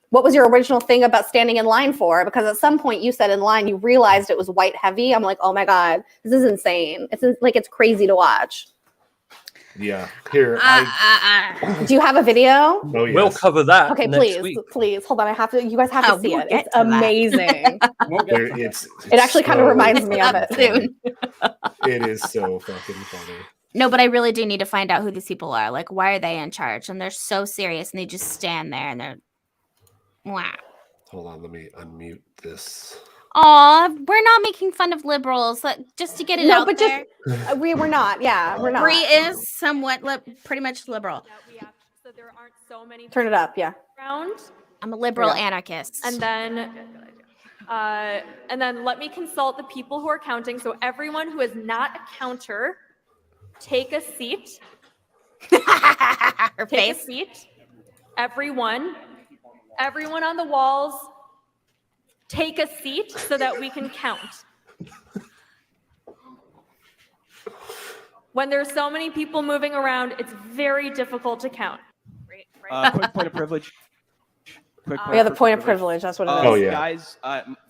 what was your original thing about standing in line for? Because at some point you said in line, you realized it was white heavy. I'm like, oh my God, this is insane. It's crazy to watch. Yeah. Here. Do you have a video? Oh, yes. We'll cover that Okay, next week. please. Hold on. You guys have to see we'll it. get It's to that. amazing. It's It actually kind of so reminds me of fucking it. funny. It is so fucking funny. No, but I really do need to find out who these people are. Like, why are they in charge? And they're so serious, and they just stand there, and they're wow. Hold on, let me unmute this. Aw, we're not making fun of liberals. Just to get it out there. We're not. Yeah, we're not. Bree is somewhat pretty much liberal. So there aren't so many Turn it up. Yeah. around. I'm a liberal Yeah. anarchist. And then let me consult the people who are counting. So everyone who is not a counter, take a seat. Her Take a face. seat. Everyone on the walls, take a seat so that we can count. When there's so many people moving around, it's very difficult to count. Quick point of privilege. Yeah, the point of privilege. That's what it is. Oh, yeah. Guys,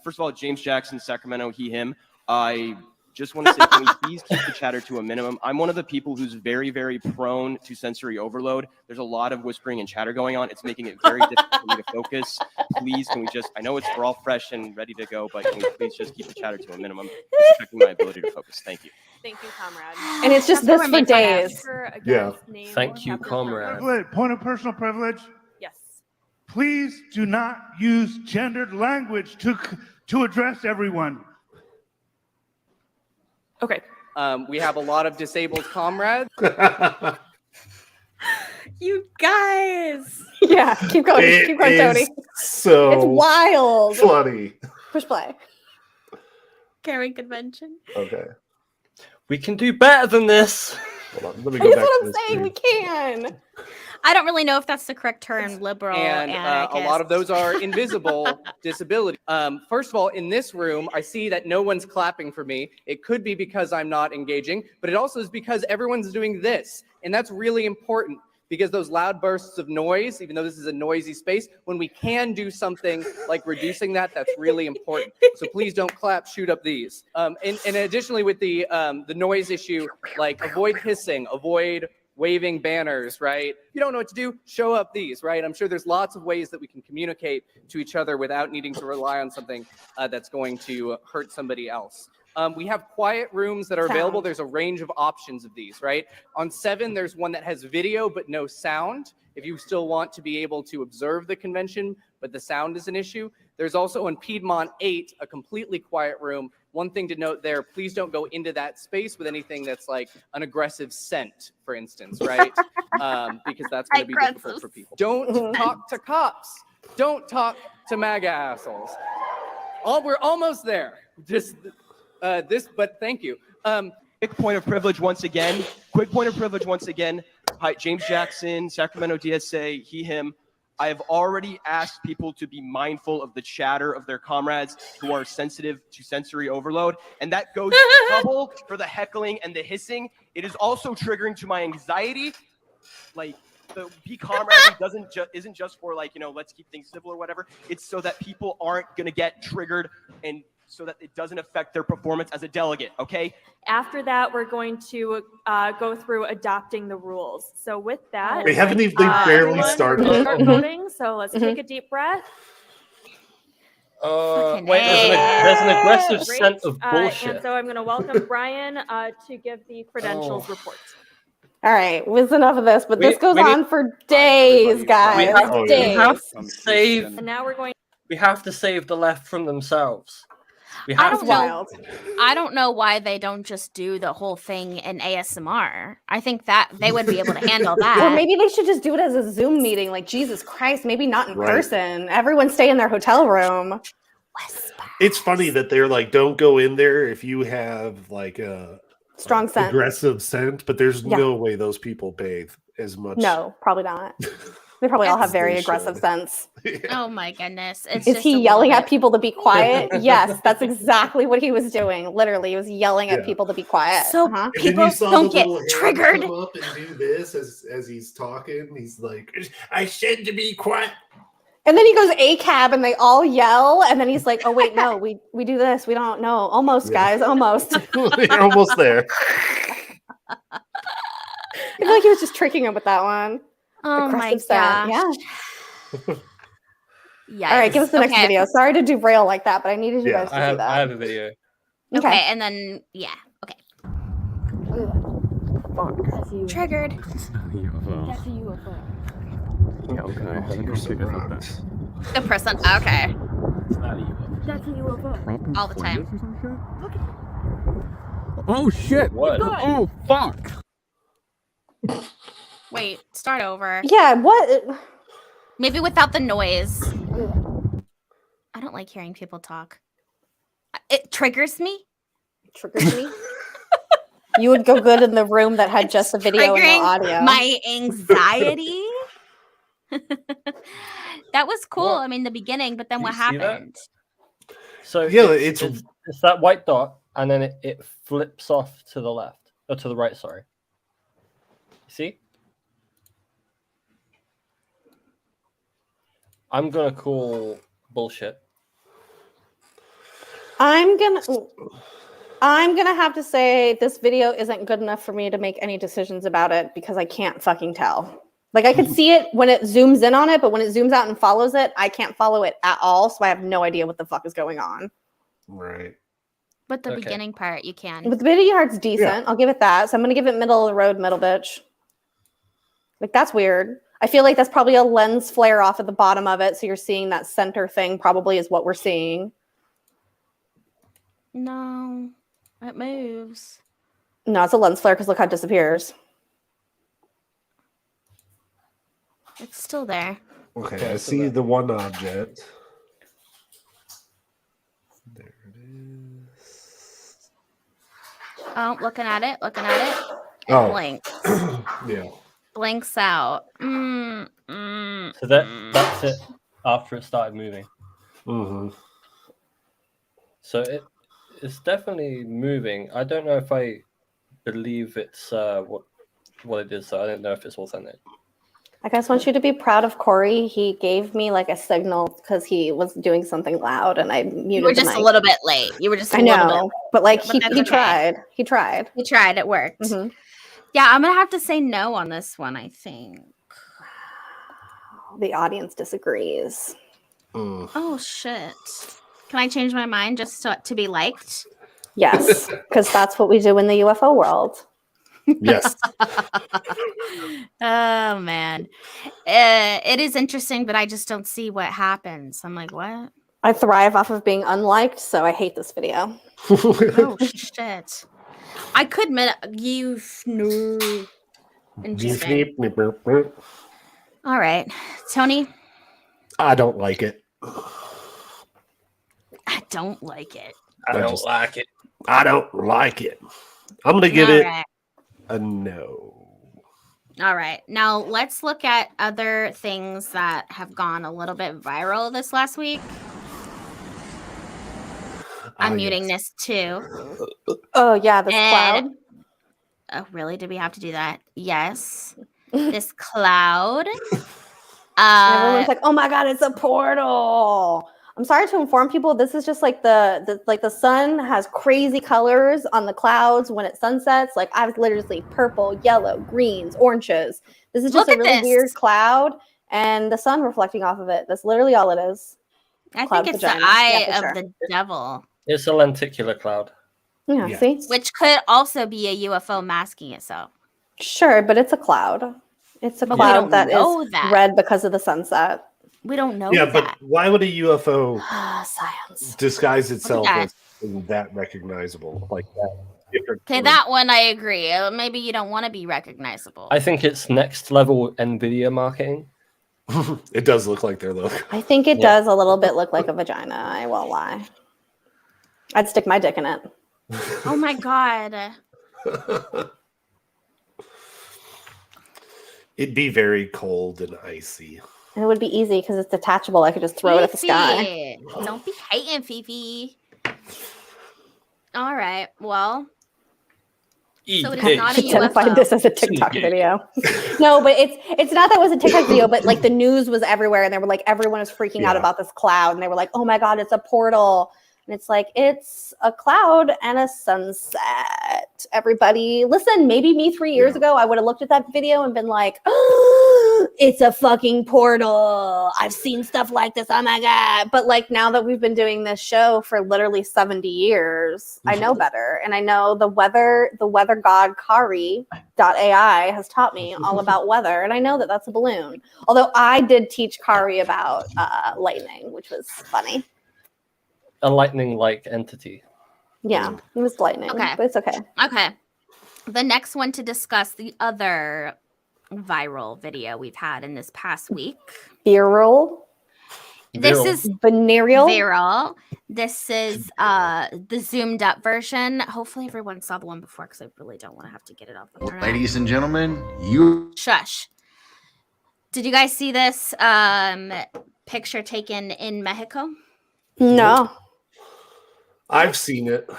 first of all, James Jackson, Sacramento, he, him. I just want to say, can we please keep the chatter to a minimum? I'm one of the people who's very, very prone to sensory overload. There's a lot of whispering and chatter going on. It's making it very difficult for me to focus. Please, can we just, I know we're all fresh and ready to go, but can we please just keep the chatter to a minimum? It's affecting my ability to focus. Thank you. Thank you, comrade. And it's just That's this what for we're made fun of. days. Yeah. Thank you, comrade. Point of personal privilege. Yes. Please do not use gendered language to address everyone. Okay. We have a lot of disabled comrades. You guys. Yeah. Keep going. It Keep going, is Tony. so It's wild. funny. Push play. Karen convention. Okay. We can do better than this. Hold on. Let me go That's back what to I'm this saying. screen. We can. I don't really know if that's the correct term, liberal And a lot of those are invisible disability. First of all, in this room, I see that no one's clapping for me. It could be because I'm not engaging, but it also is because everyone's doing this. And that's really important because those loud bursts of noise, even though this is a noisy space, when we can do something like reducing that, that's really important. So please don't clap, shoot up these. And additionally with the noise issue, like avoid hissing, avoid waving banners, right? If you don't know what to do, show up these, right? I'm sure there's lots of ways that we can communicate to each other without needing to rely on something that's going to hurt somebody else. We have quiet rooms that are available. Sound. There's a range of options of these, right? On 7, there's one that has video but no sound. If you still want to be able to observe the convention, but the sound is an issue. There's also on Piedmont 8, a completely quiet room. One thing to note there, please don't go into that space with anything that's like an aggressive scent, for instance, right? Because that's going to be difficult for people. Don't talk to cops. Don't talk to MAGA assholes. We're almost there. Just but thank you. Quick point of privilege once again. Hi, James Jackson, Sacramento DSA, he, him. I have already asked people to be mindful of the chatter of their comrades who are sensitive to sensory overload. And that goes double for the heckling and the hissing. It is also triggering to my anxiety. like the be comradely isn't just for like, let's keep things civil or whatever. It's so that people aren't gonna get triggered and so that it doesn't affect their performance as a delegate. Okay. After that, we're going to go through adopting the rules. So with that, They haven't even. They barely everyone, started. we're gonna start voting. So let's take a deep breath. Wait, there's an aggressive Great. scent of bullshit. And so I'm going to welcome Brian to give the credentials report. All right, was enough of this, but this goes we need- on for days, guys. We have to save. And now we're going. We have to save the left from themselves. We I have don't to. know. I don't know why they don't just do the whole thing in ASMR. I think that they would be able to handle that. Or maybe they should just do it as a Zoom meeting. Like, Jesus Christ, maybe not in Right. person. Everyone stay in their hotel room. It's funny that they're like, don't go in there if you have like a Strong scent. aggressive scent, but there's Yeah. no way those people bathe as much. No, probably not. They probably all have very They aggressive should. scents. Oh my goodness. It's Is just he a yelling little at people to be quiet? Yes, that's exactly what he was doing. Literally, he was yelling at Yeah. people to be quiet. So Uh-huh. And then people you saw don't the get little hand triggered. come up and do this as he's talking. He's like, I said to be quiet. And then he goes ACAB and they all yell. And then he's like, oh, wait, no, we do this. We don't know. Almost, Yeah. guys, almost. You're almost there. I feel like he was just tricking him with that one. Oh my Aggressive scent. gosh. Yeah. Yeah. All right, give us the next video. Sorry to derail like that, but I needed you Yeah, guys to I see have that. a video. Okay, and then yeah. Okay. Triggered. The person. Okay. That's a UFO. All the time. Oh shit! What? Oh fuck! Wait. Start over. Yeah, what? Maybe without the noise. I don't like hearing people talk. It triggers me. Triggers me. You would go good in the room that had just the video and no Triggering audio. my anxiety. That was cool. What? I mean, the beginning, but then Do what you see that? happened? So Yeah, it's that white dot, and then it flips off to the left or to the right. Sorry. See? I'm gonna call bullshit. I'm gonna have to say this video isn't good enough for me to make any decisions about it because I can't fucking tell. Like I could see it when it zooms in on it, but when it zooms out and follows it, I can't follow it at all. So I have no idea what the fuck is going on. Right. But the Okay. beginning part, you can. But the video art's decent. I'll give it that. So I'm gonna give it middle of the road, middle bitch. Like that's weird. I feel like that's probably a lens flare off at the bottom of it. So you're seeing that center thing probably is what we're seeing. No, it moves. No, it's a lens flare because look how it disappears. It's still there. Okay, I see the one object. There it is. Oh, looking at it. It Oh. blinks. Yeah. Blinks out. So that's it after it started moving. Mm-hmm. So it's definitely moving. I don't know if I believe it's what it is. So I don't know if it's authentic. I just want you to be proud of Corey. He gave me like a signal because he was doing something loud and I muted You were the just a mic. little bit late. You were just a I little know, bit. but like But he that's okay. tried. He tried. He tried. It worked. Mhm. Yeah, I'm gonna have to say no on this one. I think. The audience disagrees. Oh shit! Can I change my mind just to be liked? Yes, because that's what we do in the UFO world. Yes. Oh man, it is interesting, but I just don't see what happens. I'm like, what? I thrive off of being unliked, so I hate this video. Oh shit! I could admit you. No. Interesting. All right, Tony. I don't like it. I don't like it. I don't like it. I don't like it. I'm gonna give All it right. a no. All right. Now let's look at other things that have gone a little bit viral this last week. I'm muting this too. Oh yeah, this cloud. Oh, really? Did we have to do that? Yes. this cloud. And everyone's like, "Oh my god, it's a portal!" I'm sorry to inform people. This is just like the sun has crazy colors on the clouds when it sunsets. Like I've literally purple, yellow, greens, oranges. This is just Look a at really this. weird cloud, and the sun reflecting off of it. That's literally all it is. I Cloud think it's vagina. the eye Yeah, for of sure. the devil, It's a lenticular cloud. Yeah, Yeah. see? which could also be a UFO masking itself. Sure, but it's a cloud. It's a But we cloud don't that is know that. red because of the sunset. We don't know Yeah, that. but why would a UFO Science. disguise itself that. as something that recognizable like that? Different Okay, from- that one I agree. Maybe you don't want to be recognizable. I think it's next level NVIDIA marketing. It does look like their logo. I think it Yeah. does a little bit look like a vagina. I won't lie. I'd stick my dick in it. Oh my god. It'd be very cold and icy. And it would be easy because it's detachable. I could just throw it at the sky. Fifi, don't be hating, Fifi. All right. Well, so it is not a Identified UFO. this as a TikTok video. No, but it's not that it was a TikTok video, but like the news was everywhere, and they were like everyone is freaking out Yeah. about this cloud, and they were like, "Oh my god, it's a portal!" And it's like it's a cloud and a sunset. Everybody, listen. Maybe me 3 years ago, I would have looked at that video and been like, "Oh, it's a fucking portal. I've seen stuff like this. Oh my god!" But like now that we've been doing this show for literally 70 years, I know better, and I know the weather god Kari.ai has taught me all about weather, and I know that that's a balloon. Although I did teach Kari about lightning, which was funny. A lightning-like entity. Yeah, it was lightning, Okay. but it's okay. Okay. The next one to discuss the other viral video we've had in this past week. Viral, This Viral. is venereal. viral. This is the zoomed up version. Hopefully everyone saw the one before because I really don't want to have to get it off the internet. Ladies and gentlemen, you Shush. Did you guys see this picture taken in Mexico? No, I've seen it.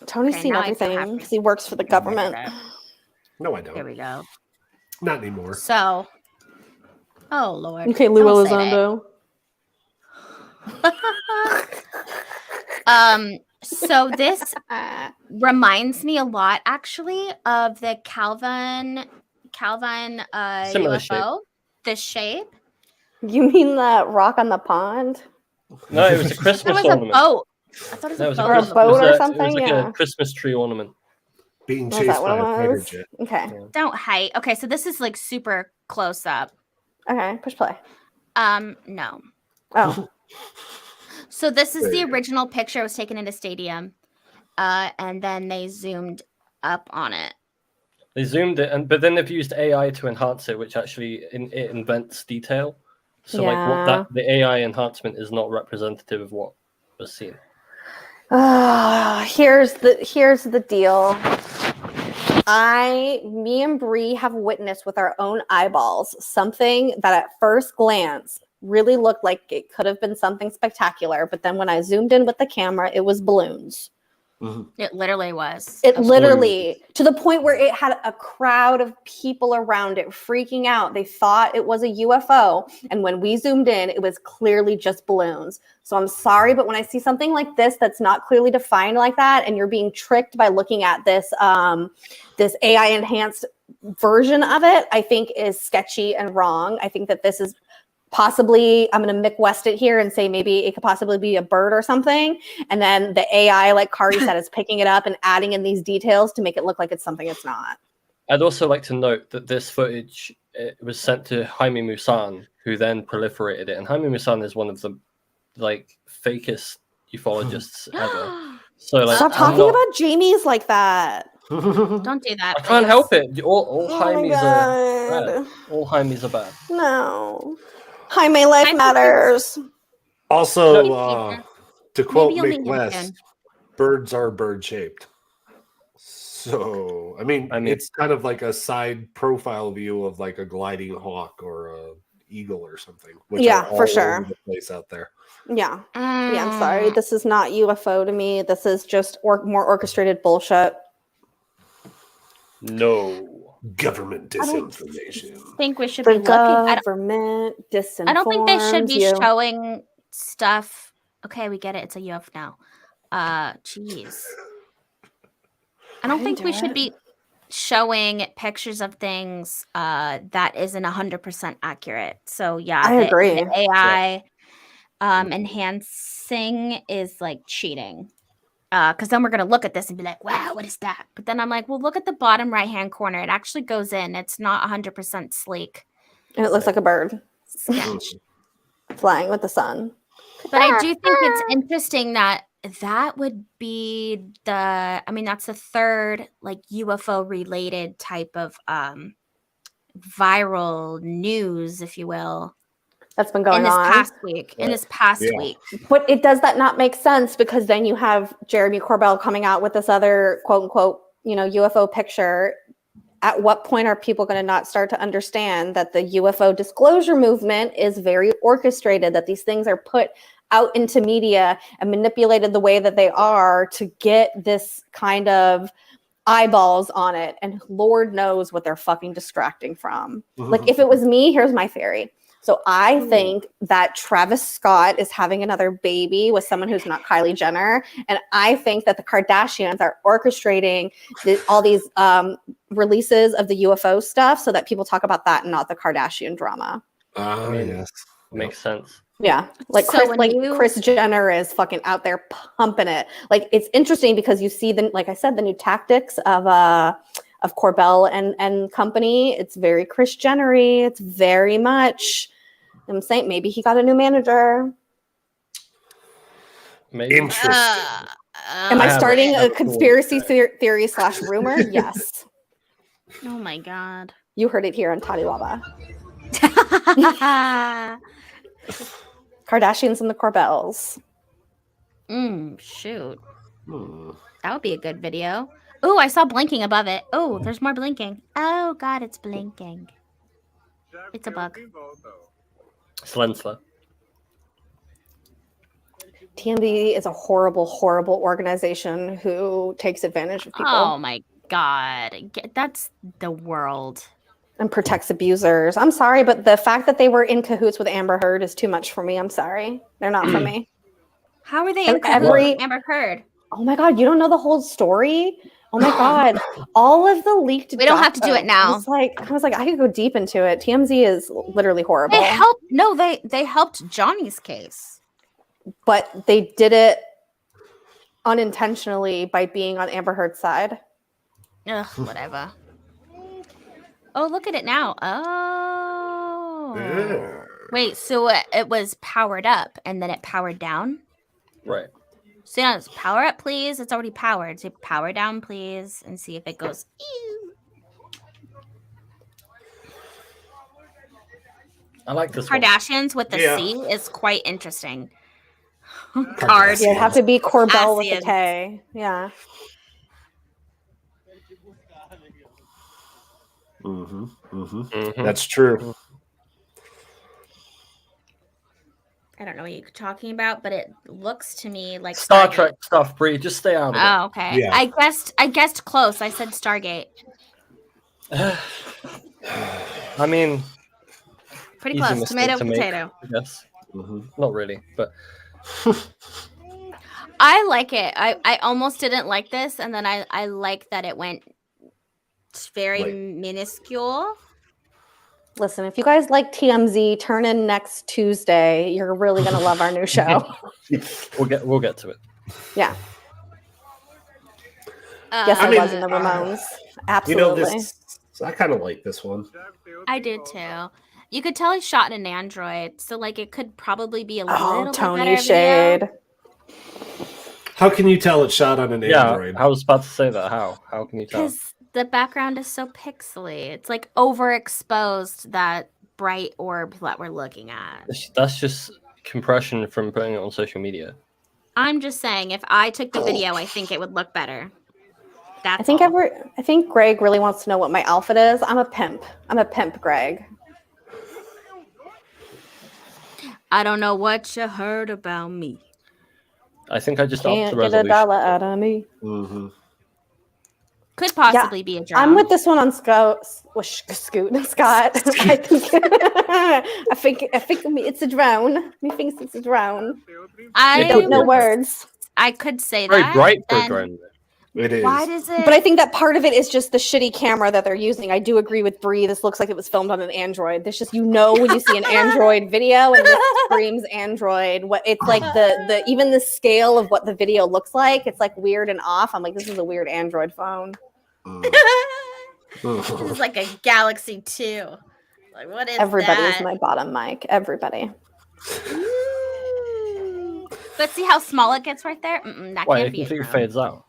Tony's Okay, seen now I feel everything happy. because he works for the government. No, I There don't. we go. Not anymore. So, oh Lord. Okay, Lou Don't say Elizondo. So this reminds me a lot actually of the Calvin Similar UFO. The shape. You mean that rock on the pond? No, it was a It Christmas was a ornament. boat. I thought it That was was a Or a boat. boat or It something? was like Yeah. a Christmas tree ornament. Being Was chased that what by it a fighter was? jet. Okay. Don't hate. Okay, so this is like super close up. Okay, push play. No. Oh, So this is There the you go. original picture. It was taken in a stadium. And then they zoomed up on it. They zoomed it, but then they've used AI to enhance it, which actually it invents detail. So like Yeah. the AI enhancement is not representative of what was seen. here's the deal. Me and Bree have witnessed with our own eyeballs something that at first glance really looked like it could have been something spectacular, but then when I zoomed in with the camera, it was balloons. It literally was. It a literally, to the point where it had a crowd of people around it freaking out. They thought it was a UFO. And when we zoomed in, it was clearly just balloons. So I'm sorry, but when I see something like this that's not clearly defined like that, and you're being tricked by looking at this this AI enhanced version of it, I think is sketchy and wrong. I think that this is possibly, I'm going to Mick West it here and say maybe it could possibly be a bird or something. And then the AI, like Kari said, is picking it up and adding in these details to make it look like it's something it's not. I'd also like to note that this footage was sent to Jaime Maussan, who then proliferated it. And Jaime Maussan is one of the fakest ufologists ever. So like, Stop talking about Jamie's like that. Don't do that. I can't please. help it. All Oh my Jaimes are God. bad. All Jaimes are bad. No. Jaime life matters. Also, to quote you'll meet Mick him West, soon. birds are bird shaped. So, I mean, it's kind of like a side profile view of like a gliding hawk or a eagle or something. Which Yeah, are for all sure. over the place out there. Yeah. Yeah, I'm sorry. This is not UFO to me. This is just more orchestrated bullshit. No. Government don't disinformation. think we should The be looking. I government disinforms I don't think they should be you. showing stuff. Okay, we get it. It's a UFO now. Jeez. I don't think we should be showing pictures of things that isn't 100% accurate. So yeah, I agree. the AI enhancing is like cheating. Because then we're gonna look at this and be like, wow, what is that? But then I'm like, well, look at the bottom right hand corner. It actually goes in. It's not 100% sleek. And it looks like a bird Sketch. flying with the sun. But I do think it's interesting that would be that's the third like UFO related type of viral news, if you will, That's been going in this on past week. Week. But it does that not make sense? Because then you have Jeremy Corbell coming out with this other quote unquote, UFO picture. At what point are people going to not start to understand that the UFO disclosure movement is very orchestrated, that these things are put out into media and manipulated the way that they are to get this kind of eyeballs on it? And Lord knows what they're fucking distracting from. Like, if it was me, here's my theory. So I think that Travis Scott is having another baby with someone who's not Kylie Jenner. And I think that the Kardashians are orchestrating all these releases of the UFO stuff so that people talk about that and not the Kardashian drama. Yes. Makes sense. Yeah. Like Kris Jenner is fucking out there pumping it. Like, it's interesting because you see like I said, the new tactics of Corbell and company. It's very Kris Jenner-y. It's very much, I'm saying, maybe he got a new manager. Maybe. Interesting. Am I starting a conspiracy theory / rumor? Yes. Oh my God. You heard it here on Tadiwaba. Kardashians and the Corbells. Shoot. That would be a good video. Oh, I saw blinking above it. Oh, there's more blinking. Oh God, it's blinking. It's a bug. Slensler. TMZ is a horrible, horrible organization who takes advantage of people. Oh my God. That's the world. And protects abusers. I'm sorry, but the fact that they were in cahoots with Amber Heard is too much for me. I'm sorry. They're not for me. How are they in cahoots with Amber Heard? Oh my God, you don't know the whole story? Oh my God. All of the leaked We don't have to do it now. I was like, I could go deep into it. TMZ is literally horrible. They helped Johnny's case. But they did it unintentionally by being on Amber Heard's side. Ugh, whatever. Oh, look at it now. Oh. Yeah. Wait, so it was powered up and then it powered down? Right. So yeah, it's power up, please. It's already powered. So power down, please, and see if it goes. Ew. I like this Kardashians with the Yeah. C is quite interesting. Yeah, it'd have to be Corbell with a K. Yeah. That's true. I don't know what you're talking about, but it looks to me like Star Stargate. Trek stuff, Bree. Just stay out of it. Oh, okay. Yeah. I guessed close. I said Stargate. I mean, Pretty easy close. mistake Tomato, to make, potato. I guess. Not really, but I like it. I almost didn't like this, and then I like that it went very minuscule. Listen, if you guys like TMZ, turn in next Tuesday. You're really gonna love our new show. we'll get to it. Yeah. Yes, I was in the Ramones. Absolutely. I kind of like this one. I did too. You could tell he's shot in an Android, so like it could probably be a little bit Tony better Shade. video. How can you tell it's shot on an Android? I was about to say that. How can you tell? Because the background is so pixely. It's like overexposed, that bright orb that we're looking at. That's just compression from putting it on social media. I'm just saying, if I took the video, I think it would look better. That's I think Greg really wants to know what my outfit is. I'm a pimp, Greg. I don't know what you heard about me. I think I just upped Can't the get resolution. $1 out of me. Could possibly be a drone. I'm with this one on Scott. I think it's a drone. He thinks it's a drone. I don't know words. I could say Very that. bright for a drone. It is. Why does it? But I think that part of it is just the shitty camera that they're using. I do agree with Bree. This looks like it was filmed on an Android. There's just, when you see an Android video and this screams Android. What it's like the even the scale of what the video looks like, it's like weird and off. I'm like, this is a weird Android phone. This is like a Galaxy 2. Like, what is Everybody that? is my bottom mic. Everybody. But see how small it gets right there? That Why? can't You be a think it drone. fades out?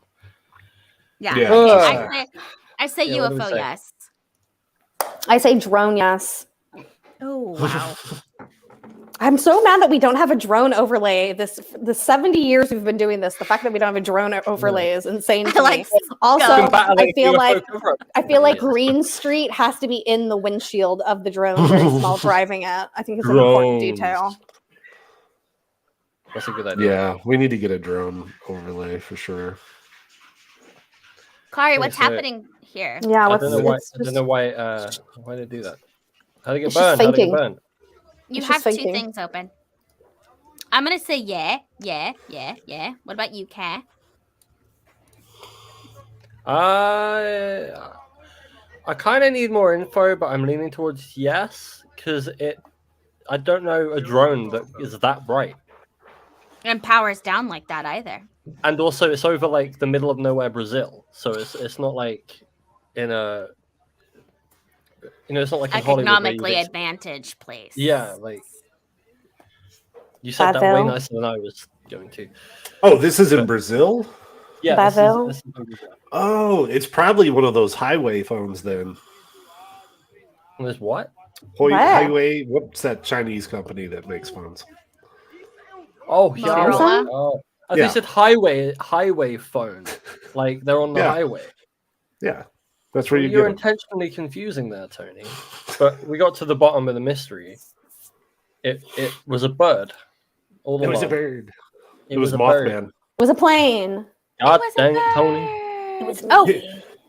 Yeah. Yeah. Okay. I say Yeah, what do we UFO, say? yes. I say drone, yes. Oh, wow. I'm so mad that we don't have a drone overlay. The 70 years we've been doing this, the fact that we don't have a drone overlay is insane to me. Also, I feel like Green Street has to be in the windshield of the drone very small driving it. I think it's an important detail. That's a good idea. Yeah, we need to get a drone overlay for sure. Kari, what's happening here? Yeah, I don't know why they do that. How did it get It's just burned? How did it thinking. get burned? You It's have just two thinking. things open. I'm going to say yeah. What about you, Kat? I kind of need more info, but I'm leaning towards yes, because I don't know a drone that is that bright. And powers down like that either. And also, it's over like the middle of nowhere, Brazil. So it's not like in a, it's not like in Hollywood where you Economically get- advantaged place. Yeah, like you said that way Brazil. nicer than I was going to. Oh, this is in Brazil? Yeah, Brazil. this is in Brazil. Oh, it's probably one of those highway phones then. And there's what? Where? Highway, what's that Chinese company that makes phones? Oh, yeah. Motorola? Oh, I think Yeah. you said highway phone. Like they're on the Yeah. highway. Yeah, that's where you You're get 'em. intentionally confusing there, Tony. But we got to the bottom of the mystery. It was a bird. All It was a along. bird. It It was a bird. Mothman. It was a plane. God dang it, Tony. It was Oh,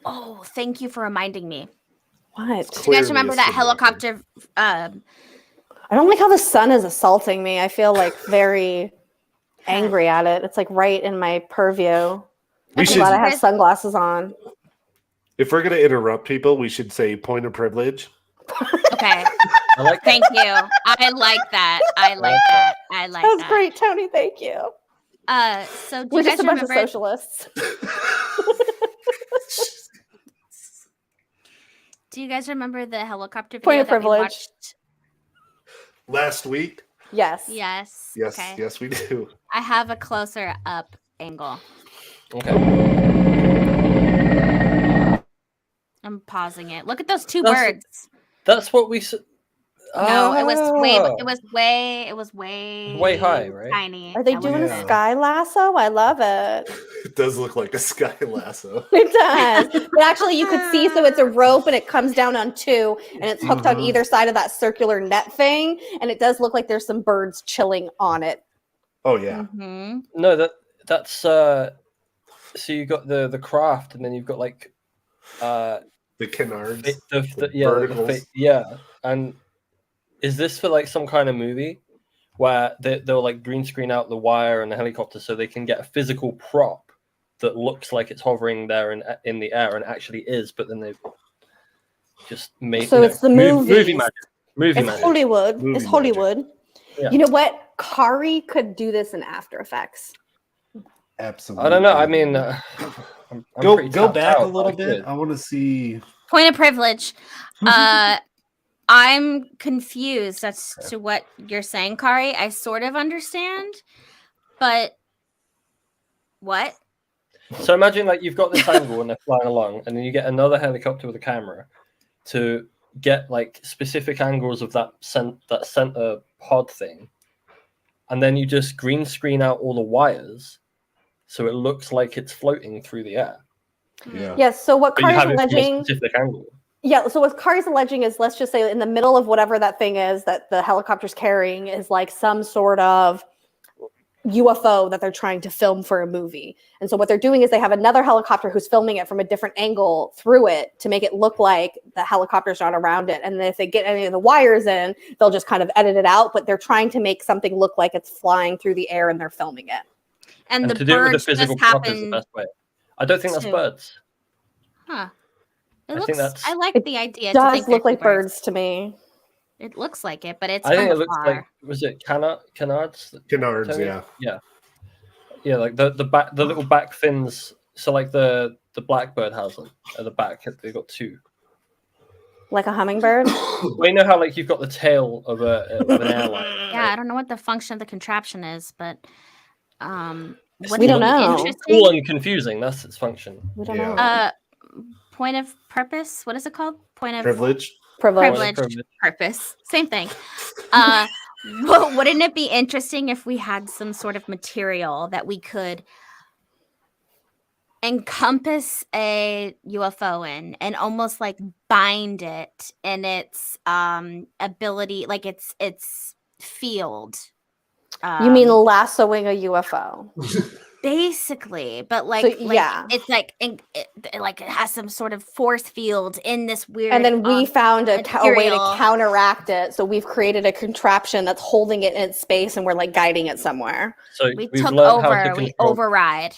Oh, thank you for reminding me. what? Do you Clearly guys remember a that simulator. helicopter? I don't like how the sun is assaulting me. I feel like very angry at it. It's like right in my purview. We I'm should, glad I have sunglasses on. if we're gonna interrupt people, we should say point of privilege. Okay. I like Thank you. I like that. I like that. That's great, Tony. Thank you. So do We're you guys just a bunch of remember? socialists. Do you guys remember the helicopter video Point of that we privilege. watched? Last week? Yes. Yes. Yes, Okay. yes, we do. I have a closer up angle. Okay. I'm pausing it. Look at those two That's- birds. That's what we said. No, it was way. Ah. It was way. Way high, right? Tiny. Are they That doing was a it. sky lasso? I love it. It does look like a sky lasso. It does. But actually, you could see, so it's a rope and it comes down on two, and it's hooked on either side of that circular net thing. And it does look like there's some birds chilling on it. Oh yeah. Mhm. No, that's so you got the craft, and then you've got like The canards. verticals. And is this for like some kind of movie where they'll like green screen out the wire and the helicopter so they can get a physical prop that looks like it's hovering there in the air and actually is, but then they've just made So it's the movie movies. magic. Movie It's magic. Hollywood. Movie It's Hollywood. Yeah. You know what? Kari could do this in After Effects. Absolutely. I don't know. I mean, I'm Go pretty go tapped back out, a little but I bit. could. I want to see. Point of privilege. I'm confused as to what you're saying, Kari. I sort of understand, but what? So imagine like you've got this angle and they're flying along, and then you get another helicopter with a camera to get like specific angles of that center pod thing, and then you just green screen out all the wires, so it looks like it's floating through the air. Yeah. Yes. So what But you Kari's have it from a alleging? specific angle. Yeah, so what Kari's alleging is, let's just say in the middle of whatever that thing is that the helicopter's carrying is like some sort of UFO that they're trying to film for a movie. And so what they're doing is they have another helicopter who's filming it from a different angle through it to make it look like the helicopter's not around it. And then if they get any of the wires in, they'll just kind of edit it out. But they're trying to make something look like it's flying through the air and they're filming it. And the to do it with a birds physical just prop is the happen. best way. I don't think that's to- birds. Huh. I It think looks. that's- I like It the idea. does to think look they're like birds. birds to me. It looks like it, but it's I think from it looks afar. like, was it canards? Canards, Tony? yeah. Yeah, like the little back fins. So like the blackbird has them at the back. They've got two. Like a hummingbird? Well, you know how like you've got the tail of an airline. Yeah, I don't know what the function of the contraption is, but what We don't would be know. interesting- Cool and confusing. That's its function. We don't know. Point of purpose. What is it called? Point of Privilege. Privilege. Purpose. Same thing. Well, wouldn't it be interesting if we had some sort of material that we could encompass a UFO in and almost like bind it in its ability, like its field. You mean lassoing a UFO? Basically, but like, So, yeah. it's like it has some sort of force field in this weird. And then we found a way to material. counteract it. So we've created a contraption that's holding it in its space and we're like guiding it somewhere. So We we've took learned how to over. We control. override.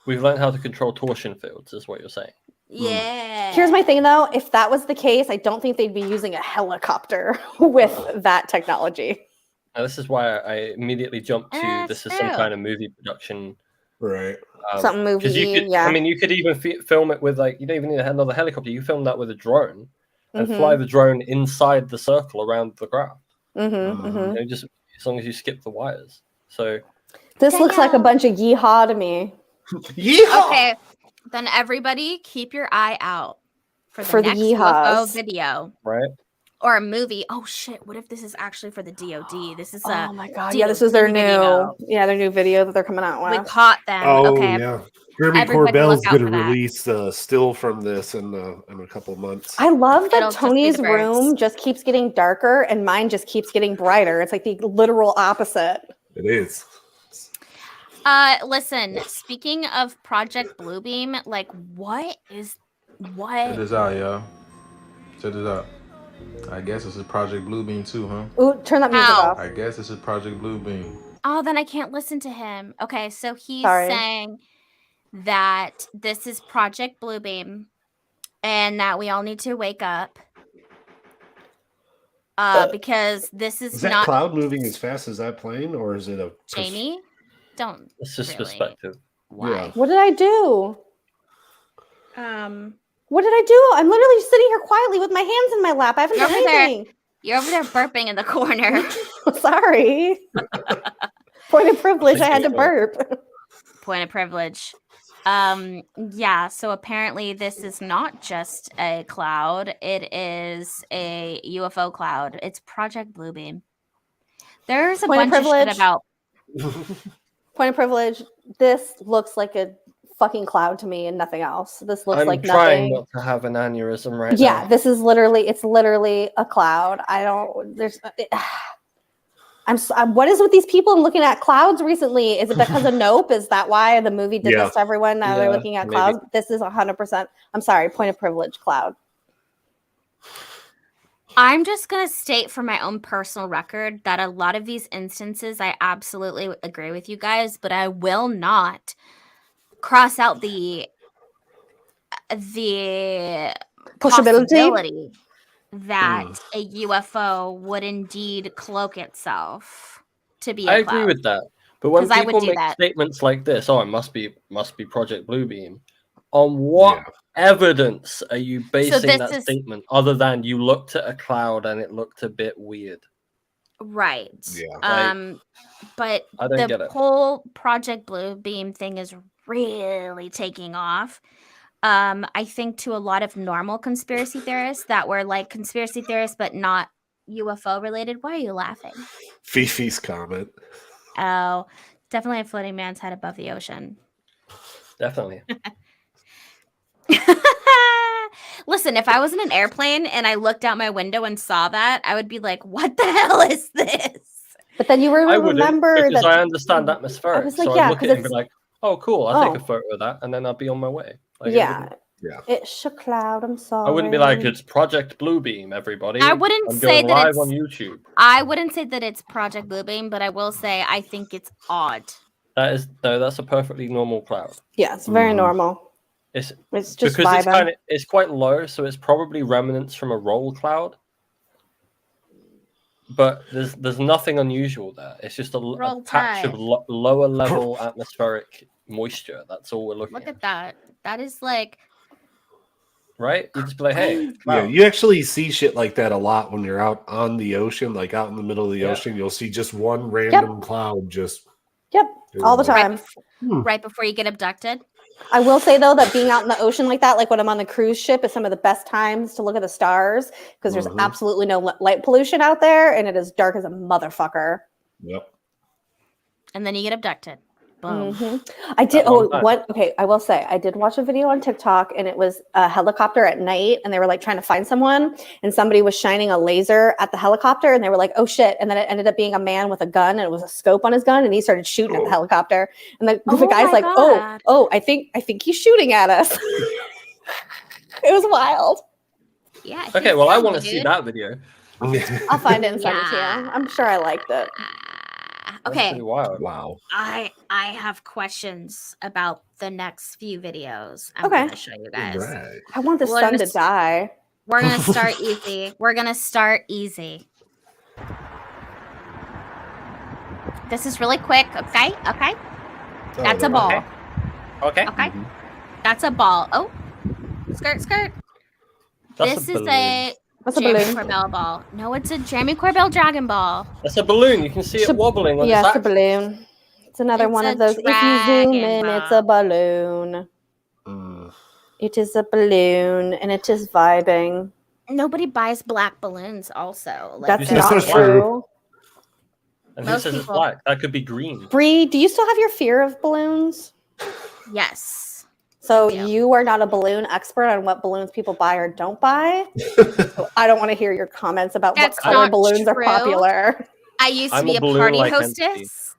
We've learned how to control torsion fields. Is what you're saying. Yeah. Here's my thing though. If that was the case, I don't think they'd be using a helicopter with that technology. Now, this is why I immediately jumped to That's this is some true. kind of movie production. Right. Something movie, 'cause you could, yeah. I mean, you could even film it with like you don't even need another helicopter. You film that with a drone and Mhm. fly the drone inside the circle around the ground. Mm-hmm, mm-hmm. You know, just as long as you skip the wires. So This looks like a bunch of yeehaw to me. Okay, then everybody keep your eye out for the next UFO yeehaws. video right. or a movie. Oh shit! What if this is actually for the DoD? This is Oh my god! DoD Yeah, this is their video. their new video that they're coming out with. We caught them. Oh okay. yeah. Jeremy Everybody Corbell's look out going for to that. release still from this in a couple months. I love that It'll just be Tony's the birds. room just keeps getting darker and mine just keeps getting brighter. It's like the literal opposite. It is. Listen. Speaking of Project Bluebeam, like, what? Check this out, y'all. Check this out. I guess this is Project Bluebeam too, huh? Ooh, turn that music Ow. off. I guess this is Project Bluebeam. Oh, then I can't listen to him. Okay, so he's Sorry. saying that this is Project Bluebeam and that we all need to wake up because this is Is that not cloud moving as fast as that plane, or is it a Jamie. Don't. It's just really. perspective. Why? What did I do? Um, What did I do? I'm literally just sitting here quietly with my hands in my lap. I haven't You're done over there. anything. you're over there burping in the corner. Sorry. Point of privilege. I had to burp. Point of privilege. Yeah, so apparently this is not just a cloud, it is a UFO cloud. It's Project Bluebeam. There's a Point of bunch of shit privilege. about Point of privilege. This looks like a fucking cloud to me and nothing else. This looks I'm like trying nothing. not to have an aneurysm right Yeah, now. this is literally. It's literally a cloud. I don't. There's. What is with these people? I'm looking at clouds recently. Is it because of Nope? Is that why the movie did Yeah. this to everyone? Now they're Yeah, looking at maybe. clouds. This is 100%. I'm sorry. Point of privilege. Cloud. I'm just going to state for my own personal record that a lot of these instances, I absolutely agree with you guys, but I will not cross out the Possibility? possibility that a UFO would indeed cloak itself to be a I agree cloud. with that. But when 'Cause I would people do make that. statements like this, oh, it must be Project Bluebeam, on what evidence are you basing this that is- statement other than you looked at a cloud and it looked a bit weird? Right. Yeah. But I don't get the it. whole Project Bluebeam thing is really taking off. I think to a lot of normal conspiracy theorists that were like conspiracy theorists but not UFO related. Why are you laughing? Fifi's comment? Oh, definitely a floating man's head above the ocean. Definitely. Listen, if I was in an airplane and I looked out my window and saw that, I would be like, what the hell is this? But then you I wouldn't, remember because that I understand atmospheric. I was like, so yeah, I'd look at 'cause it and be it's- like, "Oh, cool! I'll take a Oh. photo of that," and then I'd be on my way. Like, yeah. Yeah. It's a cloud. I'm sorry. I wouldn't be like, "It's Project Bluebeam, everybody." I wouldn't I'm say going that live it's on YouTube. I wouldn't say that it's Project Bluebeam, but I will say I think it's odd. That's a perfectly normal cloud. Yeah, it's very normal. It's just because vibing. it's quite low, so it's probably remnants from a roll cloud. But there's nothing unusual there. It's just a Roll patch of Tide. lower level atmospheric moisture. That's all we're looking Look at, at that. That is like right? You just be like, "Hey, Yeah, cloud." you actually see shit like that a lot when you're out on the ocean, like out in the middle of the ocean. You'll see just one random cloud just. Yep, all the right, time. right before you get abducted. I will say though that being out in the ocean like that, like when I'm on the cruise ship, is some of the best times to look at the stars because there's absolutely no light pollution out there, and it is dark as a motherfucker. Yep. And then you get abducted. Boom. I did. That one time. Okay, I will say I did watch a video on TikTok, and it was a helicopter at night, and they were like trying to find someone, and somebody was shining a laser at the helicopter, and they were like, "Oh shit!" And then it ended up being a man with a gun, and it was a scope on his gun, and he started shooting at the helicopter, and the guy's my like, God. "Oh, I think he's shooting at us." It was wild. Yeah. Okay, well, I want to see that video. I'll find it and send it to you. I'm sure I liked it. That's Okay. pretty wild. Wow. I have questions about the next few videos. I'm Okay. gonna show you guys. Right. I want the sun to die. We're gonna start easy. We're gonna start easy. This is really quick, okay? Okay. That's a ball. Okay. Okay. That's a ball. Oh, skirt. That's This a is balloon. a That's a Jeremy balloon. Corbell ball. No, it's a Jeremy Corbell Dragon Ball. That's a balloon. You can see it wobbling on Yeah, its it's a axis. balloon. It's another It's one a of those. If you zoom dragon in, it's a balloon. It is a balloon, and it is vibing. Nobody buys black balloons. Also, like That's You not said it's true. And who Most says it's people- black? That could be green. Bree, do you still have your fear of balloons? Yes. So you are not a balloon expert on what balloons people buy or don't buy. So I don't want to hear your comments about That's what color not balloons are true. popular. I used to I'm be a a balloon party like hostess.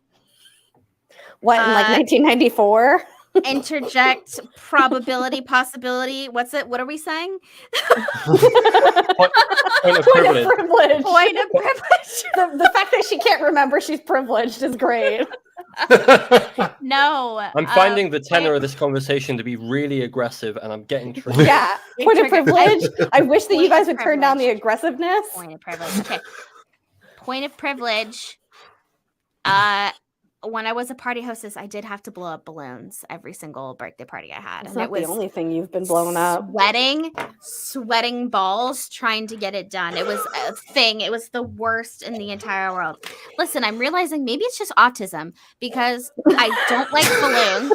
What, in like 1994? Interject probability, possibility. What's it? What are we saying? Point of privilege. Privilege. Point of privilege. The fact that she can't remember she's privileged is great. No. I'm finding the tenor of this conversation to be really aggressive, and I'm getting triggered. Yeah. Point of Trigger- privilege. I wish that you Point guys of would turn down the privilege. aggressiveness. Point of privilege. Okay. Point of privilege. When I was a party hostess, I did have to blow up balloons every single birthday party I had. It's and not it was the only thing you've been blowing up. sweating balls trying to get it done. It was a thing. It was the worst in the entire world. Listen, I'm realizing maybe it's just autism because I don't like balloons.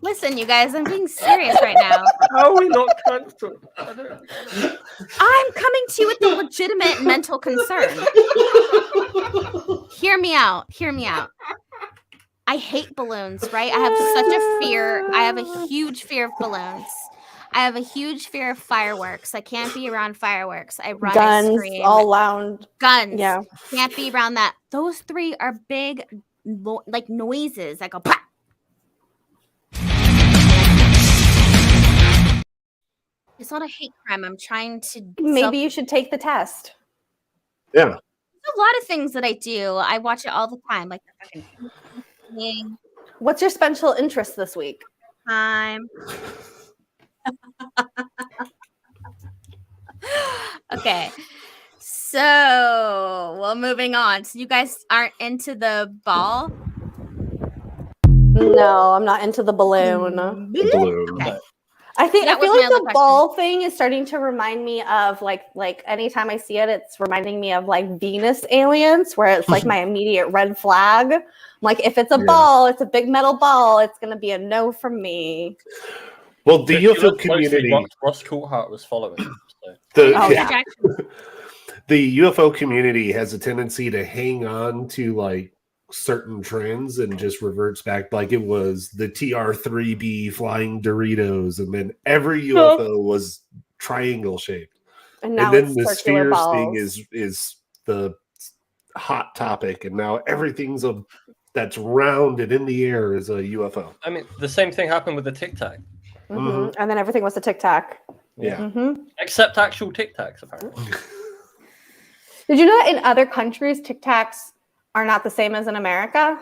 Listen, you guys, I'm being serious right now. How are we not cancelled? I'm coming to you with a legitimate mental concern. Hear me out. Hear me out. I hate balloons, right? I have such a fear. I have a huge fear of balloons. I have a huge fear of fireworks. I can't be around fireworks. I run, I Guns scream. all loud. Guns. Yeah. Can't be around that. Those three are big, like noises. I go, pop. It's not a hate crime. I'm trying to. Maybe you should take the test. Yeah. There's a lot of things that I do. I watch it all the time, like the fucking thing. What's your special interest this week? Time. Okay. So, well, moving on. So you guys aren't into the ball? No, I'm not into the balloon. Okay. I think That I feel was my like other the ball thing is starting to remind me of like anytime I see it, it's reminding me of like Venus aliens, where it's like my immediate red flag. I'm like, if it's a ball, it's a big metal ball, it's gonna be a no from me. Well, the If you UFO look closely, community, Ross Coulthart was following. So. The UFO community has a tendency to hang on to like certain trends and just reverts back like it was the TR-3B flying Doritos, and then every UFO was triangle shaped, And now then it's the circular spheres balls. thing is the hot topic, and now everything's that's round and in the air is a UFO. I mean, the same thing happened with the Tic Tac. And then everything was a Tic Tac. Yeah. Except actual Tic Tacs, apparently. Did you know that in other countries, Tic Tacs are not the same as in America?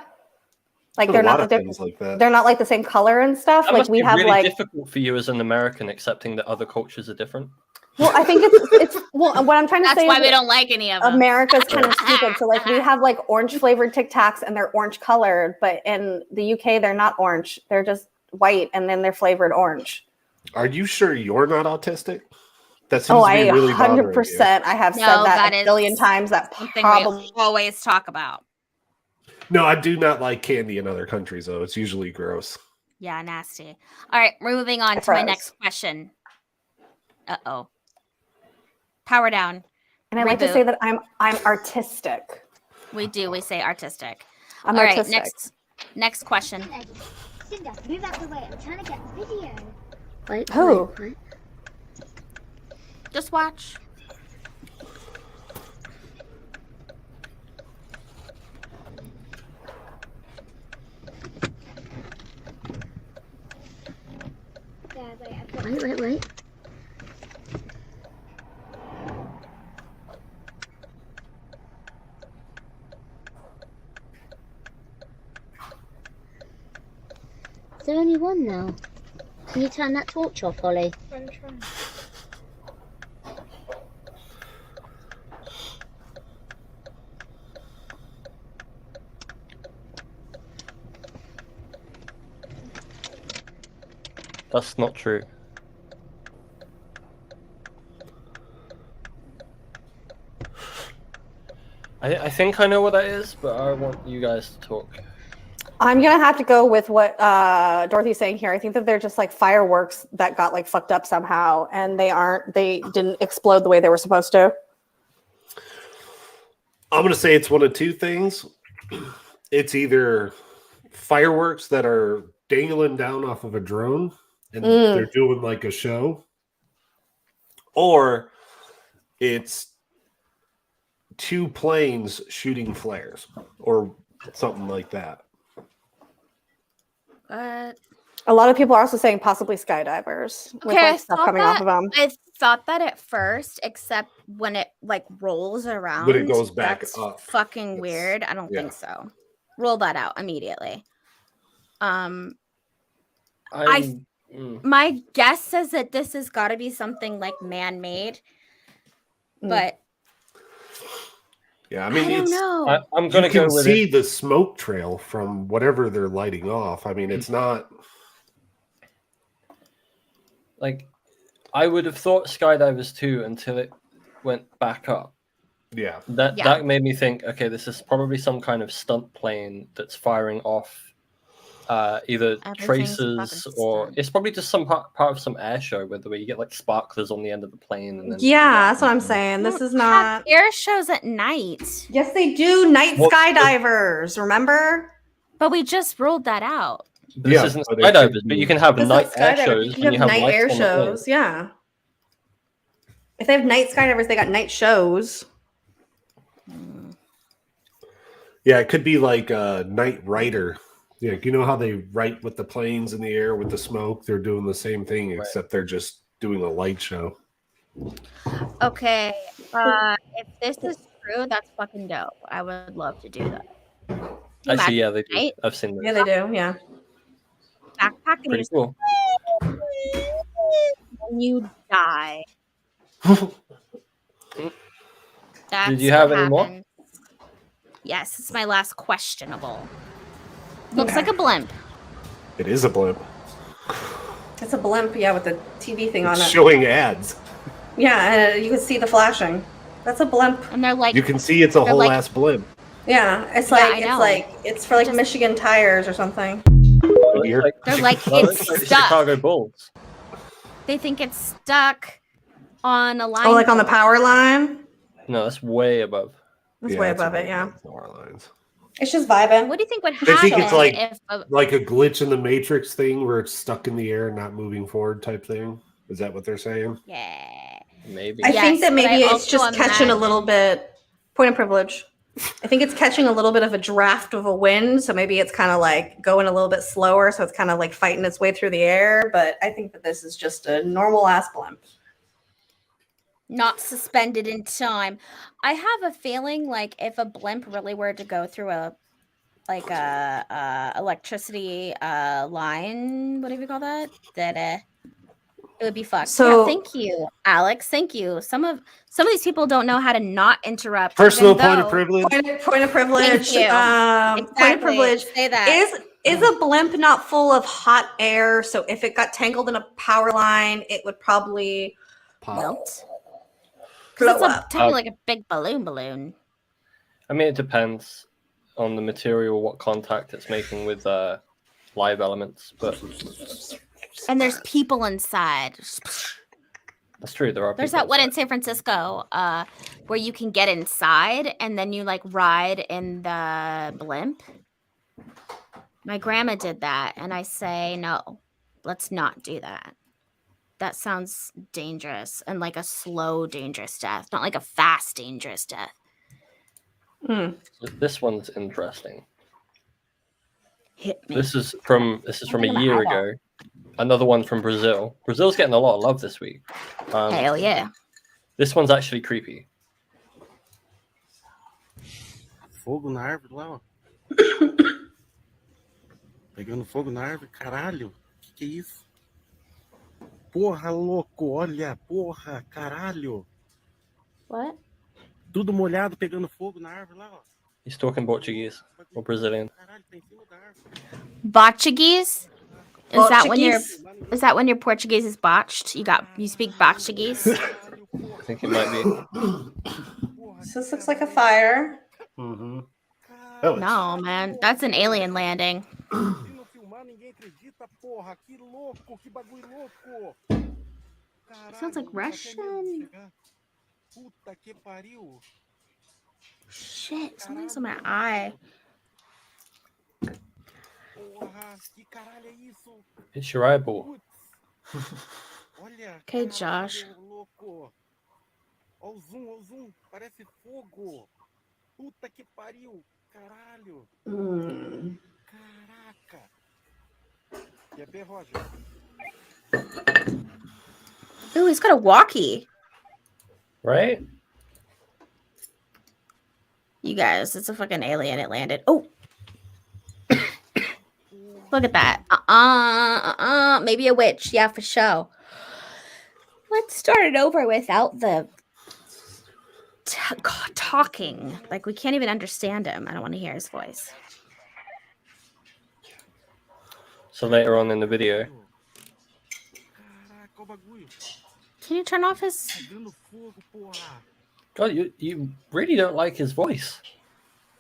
Like There's they're a lot not of the things like that. they're not like the same color and stuff. That Like must we be have really like difficult for you as an American accepting that other cultures are different. well, I think it's well. What I'm trying to That's say why is we that don't like any of them. America's kind of stupid. So like we have like orange flavored Tic Tacs and they're orange colored, but in the UK they're not orange. They're just white and then they're flavored orange. Are you sure you're not autistic? That seems to be really bothering you. 100%. I have said that a billion times. That something probably we always talk about. No, I do not like candy in other countries, though. It's usually gross. Yeah, nasty. All right, we're moving on to my next question. Uh-oh. Power down. And I like to say that I'm artistic. We do. We say artistic. I'm All right, artistic. next question. Cinder, move out the way. I'm trying to get the video. Wait, Who? wait. Just watch. Wait. Is there only one now? Can you turn that torch off, Ollie? I'm trying. That's not true. I think I know what that is, but I want you guys to talk. I'm gonna have to go with what Dorothy's saying here. I think that they're just like fireworks that got like fucked up somehow, and they didn't explode the way they were supposed to. I'm going to say it's one of two things. It's either fireworks that are dangling down off of a drone and they're doing like a show, or it's two planes shooting flares or something like that. A lot of people are also saying possibly skydivers with Okay, like stuff coming off of them. I thought that at first, except when it like rolls around. When it goes back that's up. Fucking weird. I don't think so. Roll that out immediately. My guess says that this has got to be something like man-made, but Yeah, I mean, I don't know. I'm gonna you can go with see it. the smoke trail from whatever they're lighting off. I mean, it's not Like, I would have thought skydivers too until it went back up. Yeah. That made me think, okay, this is probably some kind of stunt plane that's firing off either tracers or it's probably just some part of some air show where you get like sparklers on the end of the plane. And then, Yeah, that's what I'm saying. This is not air shows at night. Yes, they do. Night skydivers, remember? But we just ruled that out. This isn't skydivers, but you can have This is night air skydivers. shows. You when can you have have night lights air on the plane. shows. Yeah. If they have night skydivers, they got night shows. Yeah, it could be like a night rider. Yeah, you know how they write with the planes in the air with the smoke? They're doing the same thing, except they're just doing a light show. Okay. If this is true, that's fucking dope. I would love to do that. Actually, yeah, they do. Right? I've seen them. Yeah, they do. Yeah. Backpacking Pretty is cool. when you die. That's Did you have what any more? happens. Yes, it's my last questionable. Looks like a blimp. It is a blimp. It's a blimp, yeah, with the TV thing on It's it. showing ads. Yeah, and you can see the flashing. That's a blimp. And they're like You can see it's a whole ass blimp. Yeah, it's Yeah, like I it's know. like it's for like Michigan tires or something. Here. They're like Well, it's like stuck. Chicago Bulls. They think it's stuck on a line. Oh, like on the power line? No, that's way above. That's Yeah, way it's above way it, yeah. above power lines. It's just vibing. What do you think would I happen think it's like if like a glitch in the Matrix thing where it's stuck in the air, not moving forward type thing. Is that what they're saying? Yeah. Maybe. I think that but maybe I it's also just catching a imagine- little bit Point of privilege. I think it's catching a little bit of a draft of a wind, so maybe it's kind of like going a little bit slower, so it's kind of like fighting its way through the air. But I think that this is just a normal ass blimp. Not suspended in time. I have a feeling like if a blimp really were to go through a electricity line, whatever you call that, it would be fucked. So- yeah, thank you, Alex. Thank you. Some of these people don't know how to not interrupt. Personal even point of though- privilege. Point of privilege. Thank you. Point of Exactly. privilege. Say that. Is a blimp not full of hot air? So if it got tangled in a power line, it would probably melt. blow Because it's up. technically like a big balloon. I mean, it depends on the material, what contact it's making with live elements, but And there's people inside. that's true. There are. There's people that one inside. in San Francisco where you can get inside and then you like ride in the blimp. My grandma did that, and I say, no, let's not do that. That sounds dangerous and like a slow, dangerous death, not like a fast, dangerous death. This one's interesting. Hit me. This is from a year ago. Another one from Brazil. Brazil's getting a lot of love this week. Hell yeah. This one's actually creepy. Fogo na árvore lá, ó. Pegando fogo na árvore, caralho. Que é isso? Porra, louco, olha, porra, caralho. What? Tudo molhado, pegando fogo na árvore lá, ó. He's talking Portuguese or Brazilian. Portuguese? Is that when Portuguese? your Portuguese is botched? You speak Portuguese? I think it might be. So this looks like a fire. Mm-hmm. No, man. That's an alien landing. It sounds like Russian. Shit, something's in my eye. It's your eyeball. Okay, Josh. Ó o zoom, parece fogo. Puta que pariu, caralho. Caraca. Quer ver, Roger? Ooh, he's got a walkie. Right? You guys, it's a fucking alien. It landed. Oh. Look at that. Maybe a witch. Yeah, for sure. Let's start it over without the talking. Like, we can't even understand him. I don't want to hear his voice. So later on in the video, Can you turn off his... God, you really don't like his voice.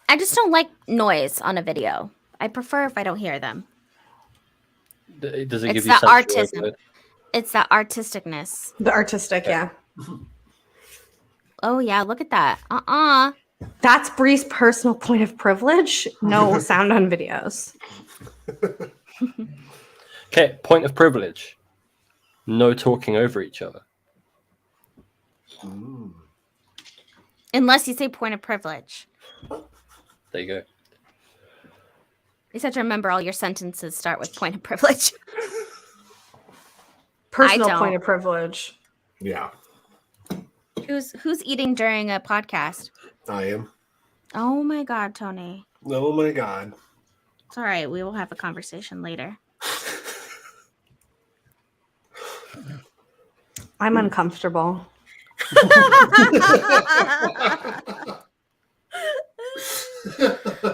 I just don't like noise on a video. I prefer if I don't hear them. Does it It's give you that sensory artism. overload? It's that artisticness. The artistic, yeah. Oh, yeah, look at that. That's Bree's personal point of privilege. No sound on videos. Okay, point of privilege. No talking over each other. Unless you say point of privilege. There you go. You just have to remember all your sentences start with point of privilege. Personal don't. point of privilege. Yeah, Who's eating during a podcast? I am. Oh my God, Tony. Oh my God. It's all right. We will have a conversation later. I'm uncomfortable.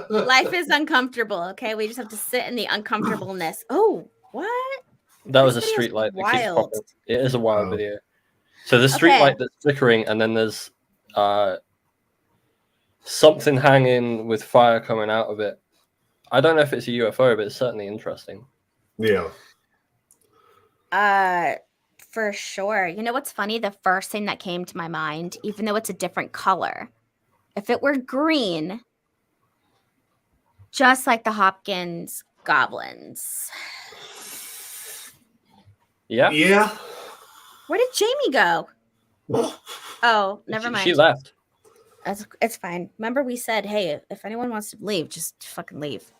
Life is uncomfortable, okay? We just have to sit in the uncomfortableness. Oh, what? That was a This street video's light. That keeps wild. popping. It is a wild video. So the street Okay. light that's flickering, and then there's something hanging with fire coming out of it. I don't know if it's a UFO, but it's certainly interesting. Yeah. For sure. You know what's funny? The first thing that came to my mind, even though it's a different color, if it were green, just like the Hopkins goblins. Yeah. Yeah. Where did Jamie go? Oh, never mind. She left. It's fine. Remember, we said, hey, if anyone wants to leave, just fucking leave.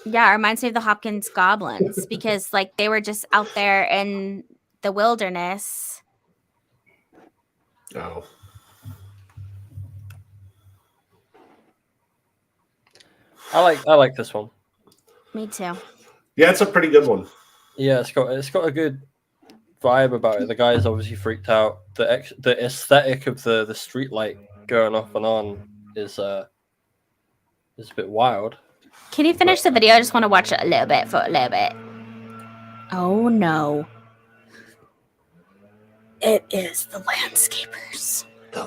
Yeah, it reminds me of the Hopkins goblins because like they were just out there in the wilderness. Oh. I like this one. Me too. Yeah, it's a pretty good one. Yeah, it's got a good vibe about it. The guy's obviously freaked out. The aesthetic of the street light going off and on is a bit wild. Can you finish the video? I just want to watch it a little bit for a little bit. Oh no. It is the landscapers. The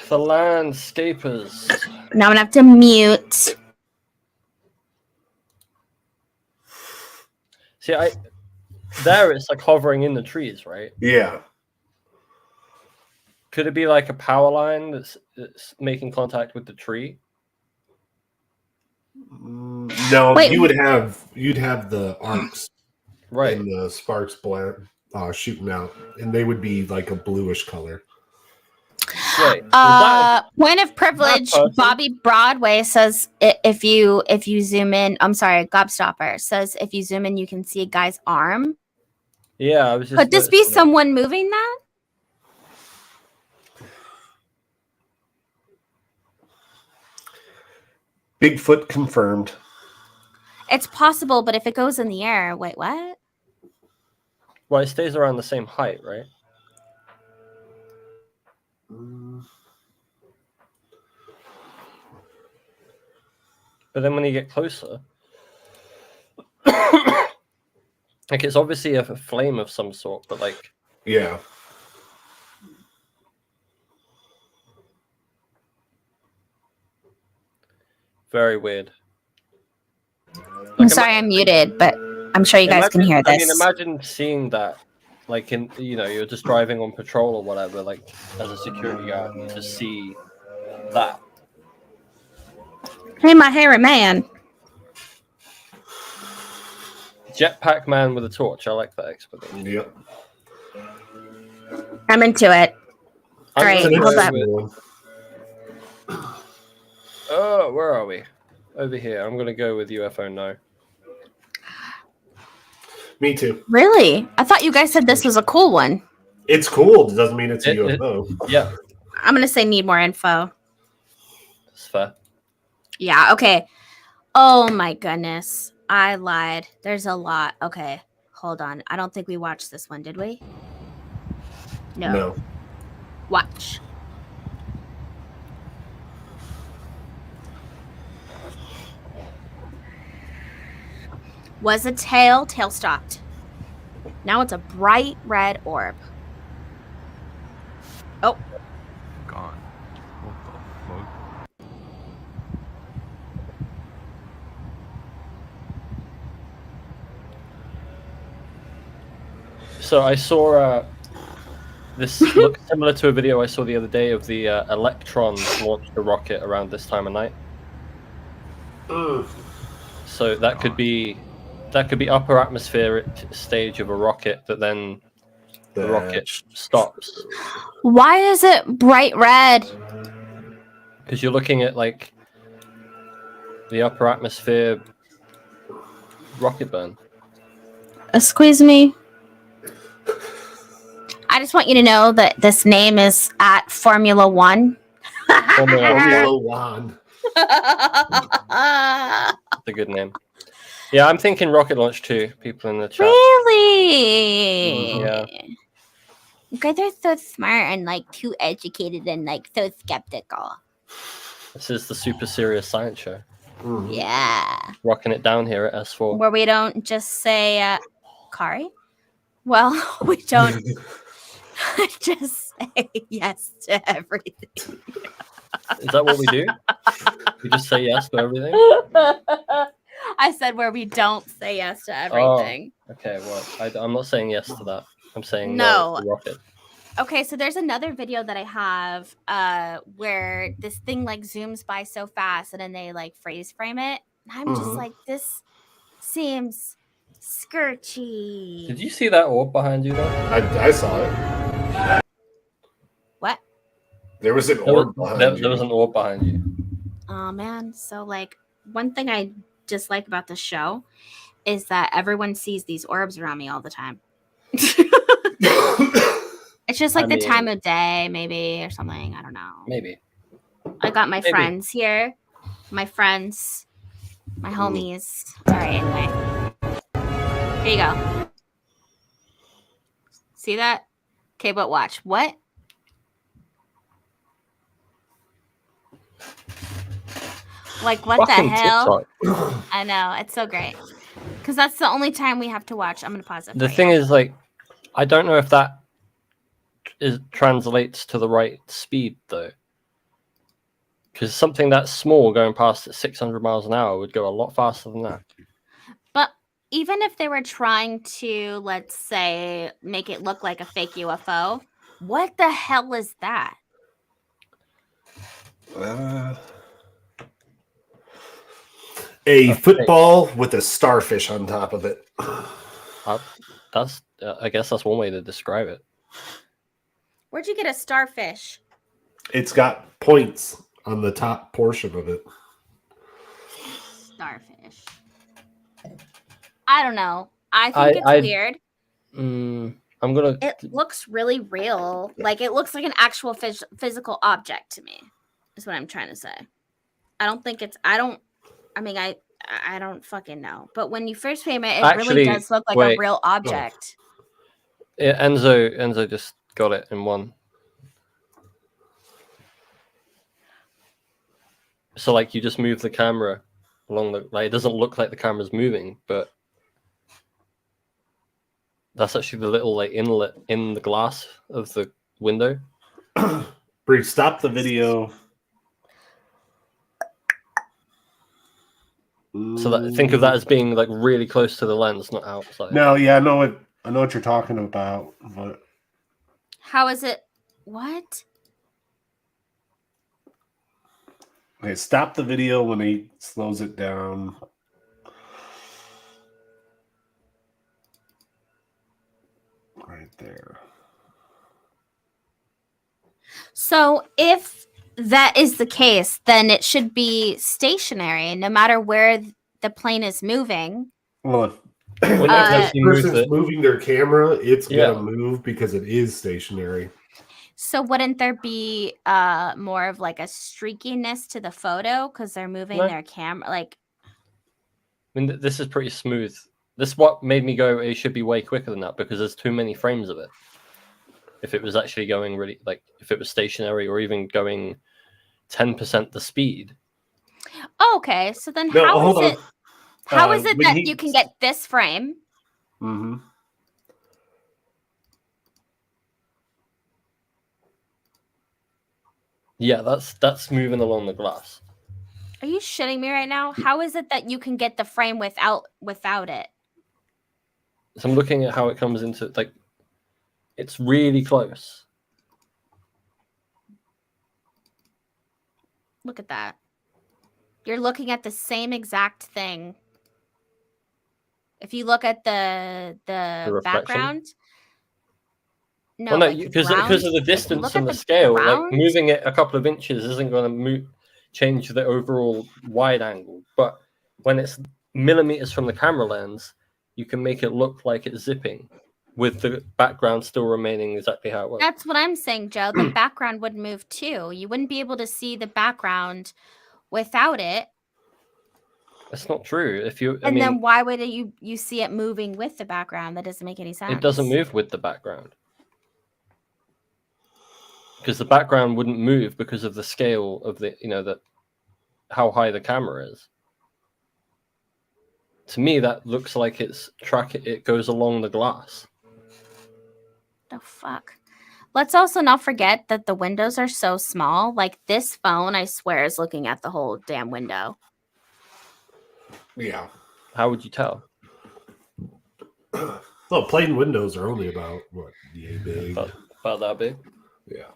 landscapers. Now I'm gonna have to mute. See, there it's like hovering in the trees, right? Yeah. Could it be like a power line that's making contact with the tree? No, Wait. you'd have the arcs, right, and the sparks shooting out, and they would be like a bluish color. Right. Point of privilege. Bobby Broadway says if you zoom in, I'm sorry, Gobstopper says if you zoom in, you can see a guy's arm. Yeah, I was just. Could this be someone moving that? Bigfoot confirmed. It's possible, but if it goes in the air, wait, what? Well, it stays around the same height, right? But then when you get closer, like it's obviously a flame of some sort, but like yeah. Very weird. I'm sorry I'm muted, but I'm sure you guys can hear this. I mean, imagine seeing that, like in you're just driving on patrol or whatever, like as a security guard, you just see that. Hey, my hairy man. Jetpack man with a torch. I like that explanation. Yep. I'm into it. All right, hold up. Oh, where are we? Over here. I'm gonna go with UFO no. Me too. Really? I thought you guys said this was a cool one. It's cool. It doesn't mean it's a UFO. Yeah. I'm gonna say need more info. It's fair. Yeah, okay. Oh my goodness. I lied. There's a lot. Okay, hold on. I don't think we watched this one, did we? No. Watch. Was a tail. Tail stopped. Now it's a bright red orb. Oh. Gone. What the fuck? So I saw this looks similar to a video I saw the other day of the Electron launched a rocket around this time of night. So that could be upper atmospheric stage of a rocket that then the rocket stops. Why is it bright red? Because you're looking at like the upper atmosphere rocket burn. Squeeze me. I just want you to know that this name is at Formula One. Formula One. That's a good name. Yeah, I'm thinking rocket launch too. People in the chat. Really? Yeah. You guys are so smart and like too educated and like so skeptical. This is the super serious science show. Yeah. Rocking it down here at S4. Where we don't just say, Kari? Well, we don't just say yes to everything. Is that what we do? We just say yes to everything? I said where we don't say yes to everything. Oh, okay, well, I'm not saying yes to that. I'm saying No. no to rocket. Okay, so there's another video that I have where this thing like zooms by so fast and then they like freeze frame it. And I'm just like, this seems skirty. Did you see that orb behind you though? I saw it. There was an orb behind There was an orb behind you. Oh man. So like one thing I dislike about the show is that everyone sees these orbs around me all the time. It's just like the time of day, maybe, or something. I don't know. Maybe. I got my friends here. My friends. My homies. All right, anyway. Here you go. See that? Okay, but watch. What? Like, what the hell? I know. It's so great. Because that's the only time we have to watch. I'm going to pause it. The thing is, like, I don't know if that translates to the right speed, though. Because something that small going past at 600 miles an hour would go a lot faster than that. But even if they were trying to, let's say, make it look like a fake UFO, what the hell is that? A football with a starfish on top of it. That's I guess that's one way to describe it. Where'd you get a starfish? It's got points on the top portion of it. Starfish. I don't know. I think it's weird. I'm gonna. It looks really real. Like it looks like an actual physical object to me. Is what I'm trying to say. I don't think it's. I don't fucking know. But when you first frame it, it really does look like a real object. Yeah, Enzo just got it in one. So like you just move the camera along the it doesn't look like the camera's moving, but that's actually the little like inlet in the glass of the window. Bree, stop the video. So that think of that as being like really close to the lens, not outside. No, yeah, I know what you're talking about, but how is it? What? Okay, stop the video when he slows it down. Right there. So if that is the case, then it should be stationary no matter where the plane is moving. Well, if the person's moving their camera, it's going to move because it is stationary. So wouldn't there be more of like a streakiness to the photo because they're moving their camera? Like, I mean, this is pretty smooth. This is what made me go, it should be way quicker than that because there's too many frames of it. If it was actually going really, like, if it was stationary or even going 10% the speed. Oh, okay. So then how is it that you can get this frame? Mm-hmm. Yeah, that's moving along the glass. Are you shitting me right now? How is it that you can get the frame without it? So I'm looking at how it comes into, like, it's really close. Look at that. You're looking at the same exact thing. If you look at the background. No, because of the distance and the scale, like moving it a couple of inches isn't going to change the overall wide angle. But when it's millimeters from the camera lens, you can make it look like it's zipping with the background still remaining exactly how it was. That's what I'm saying, Joe. The background would move too. You wouldn't be able to see the background without it. That's not true. Then why would you see it moving with the background? That doesn't make any sense. It doesn't move with the background. Because the background wouldn't move because of the scale of the, how high the camera is. To me, that looks like it goes along the glass. The fuck? Let's also not forget that the windows are so small. Like this phone, I swear, is looking at the whole damn window. Yeah. How would you tell? Well, plane windows are only about what? Yay big. About that big? Yeah.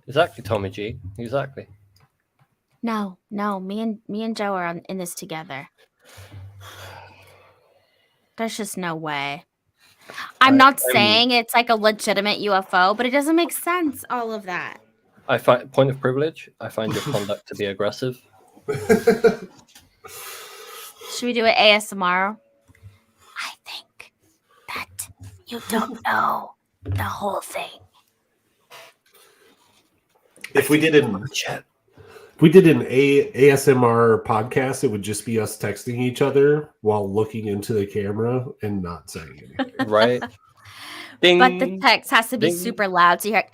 Exactly, Tommy G. Exactly. No. Me and Joe are in this together. There's just no way. I'm not saying it's like a legitimate UFO, but it doesn't make sense, all of that. I find point of privilege. I find your conduct to be aggressive. Should we do an ASMR? I think that you don't know the whole thing. If we did an ASMR podcast, it would just be us texting each other while looking into the camera and not saying anything. Right. Ding, but the text has to be super loud, so you hear.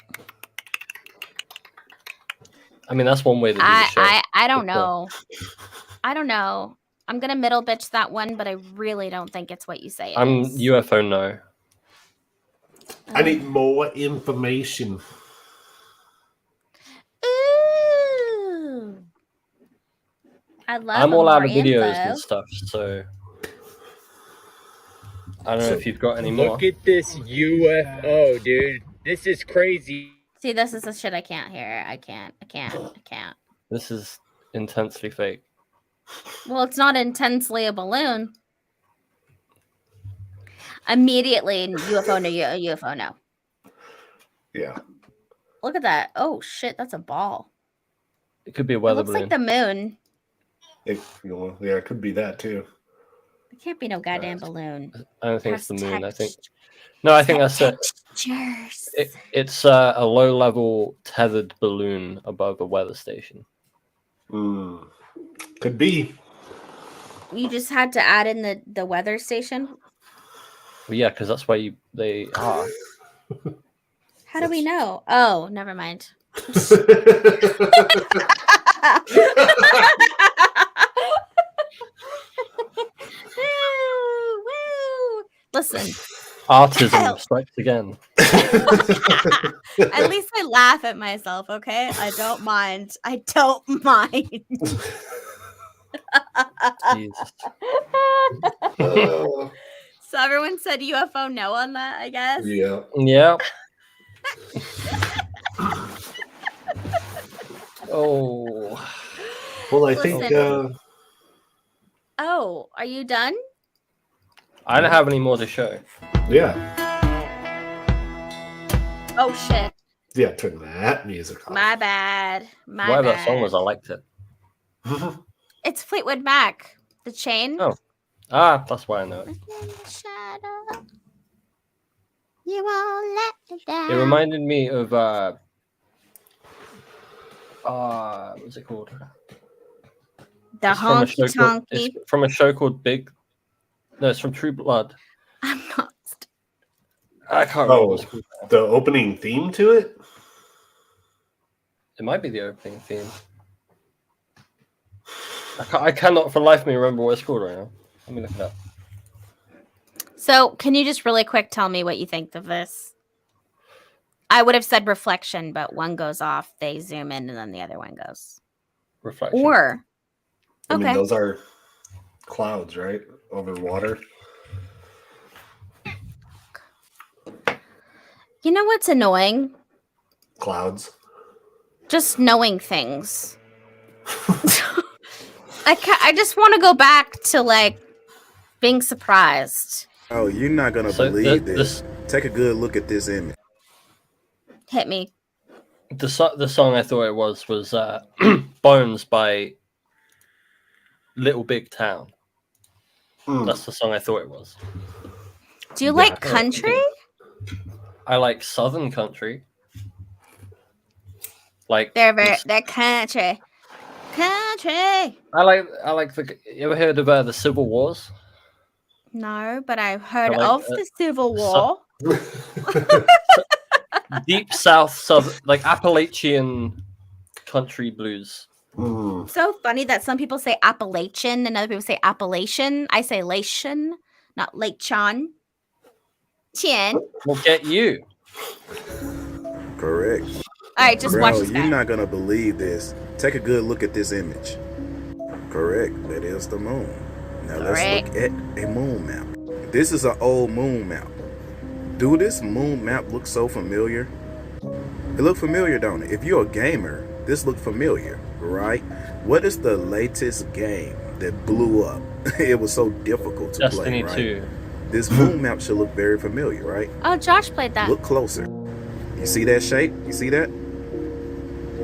I mean, that's one way to do the show. I don't know. I don't know. I'm gonna middle bitch that one, but I really don't think it's what you say. I'm UFO no. I need more information. Ooh. I love. I'm all out of more videos info. and stuff, so I don't know if you've got any more. Look at this UFO, dude. This is crazy. See, this is the shit I can't hear. I can't. This is intensely fake. Well, it's not intensely a balloon. Immediately, UFO no, UFO no. Yeah. Look at that. Oh shit, that's a ball. It could be a weather It looks balloon. like the moon. It could be that too. It can't be no goddamn balloon. I don't think Has it's the moon. I think that's it. Textures. It's a low-level tethered balloon above a weather station. Could be. You just had to add in the weather station. Well, yeah, because that's why they are. How do we know? Oh, never mind. Woo. Listen. Autism strikes again. At least I laugh at myself, okay? I don't mind. Jesus. So everyone said UFO no on that, I guess? Yeah. Yeah. Oh. Well, I think. Oh, are you done? I don't have any more to show. Yeah. Oh shit. Yeah, turn that music off. My bad. Whatever that song was, I liked it. It's Fleetwood Mac. The Chain. Oh. That's why I know it. You won't let me down. It reminded me of what's it called? The Honky Tonky. It's from a show called Big. No, it's from True Blood. I'm not. I can't remember. What's called. The opening theme to it? It might be the opening theme. I cannot for life of me remember what it's called right now. Let me look it up. So, can you just really quick tell me what you think of this? I would have said reflection, but one goes off, they zoom in, and then the other one goes. Reflection. Or, I mean, those are clouds, right? Over water. You know what's annoying? Clouds. Just knowing things. I just want to go back to like being surprised. Oh, you're not gonna believe this. Take a good look at this image. Hit me. The song I thought it was Bones by Little Big Town. That's the song I thought it was. Do you like country? I like Southern country. Like they're country. Country. I like the. You ever heard of the Civil Wars? No, but I've heard of the Civil War. Deep Southern, like Appalachian country blues. So funny that some people say Appalachian and other people say Appalachian. I say Lation, not Lake Chan. Chin. We'll get you. Correct. All right, just watch this guy. You're not gonna believe this. Take a good look at this image. Correct. That is the moon. Now let's look at a moon map. This is an old moon map. Do this moon map look so familiar? It look familiar, don't it? If you're a gamer, this look familiar, right? What is the latest game that blew up? It was so difficult to play, Destiny right? 2. This moon map should look very familiar, right? Oh, Josh played that. Look closer. You see that shape? You see that?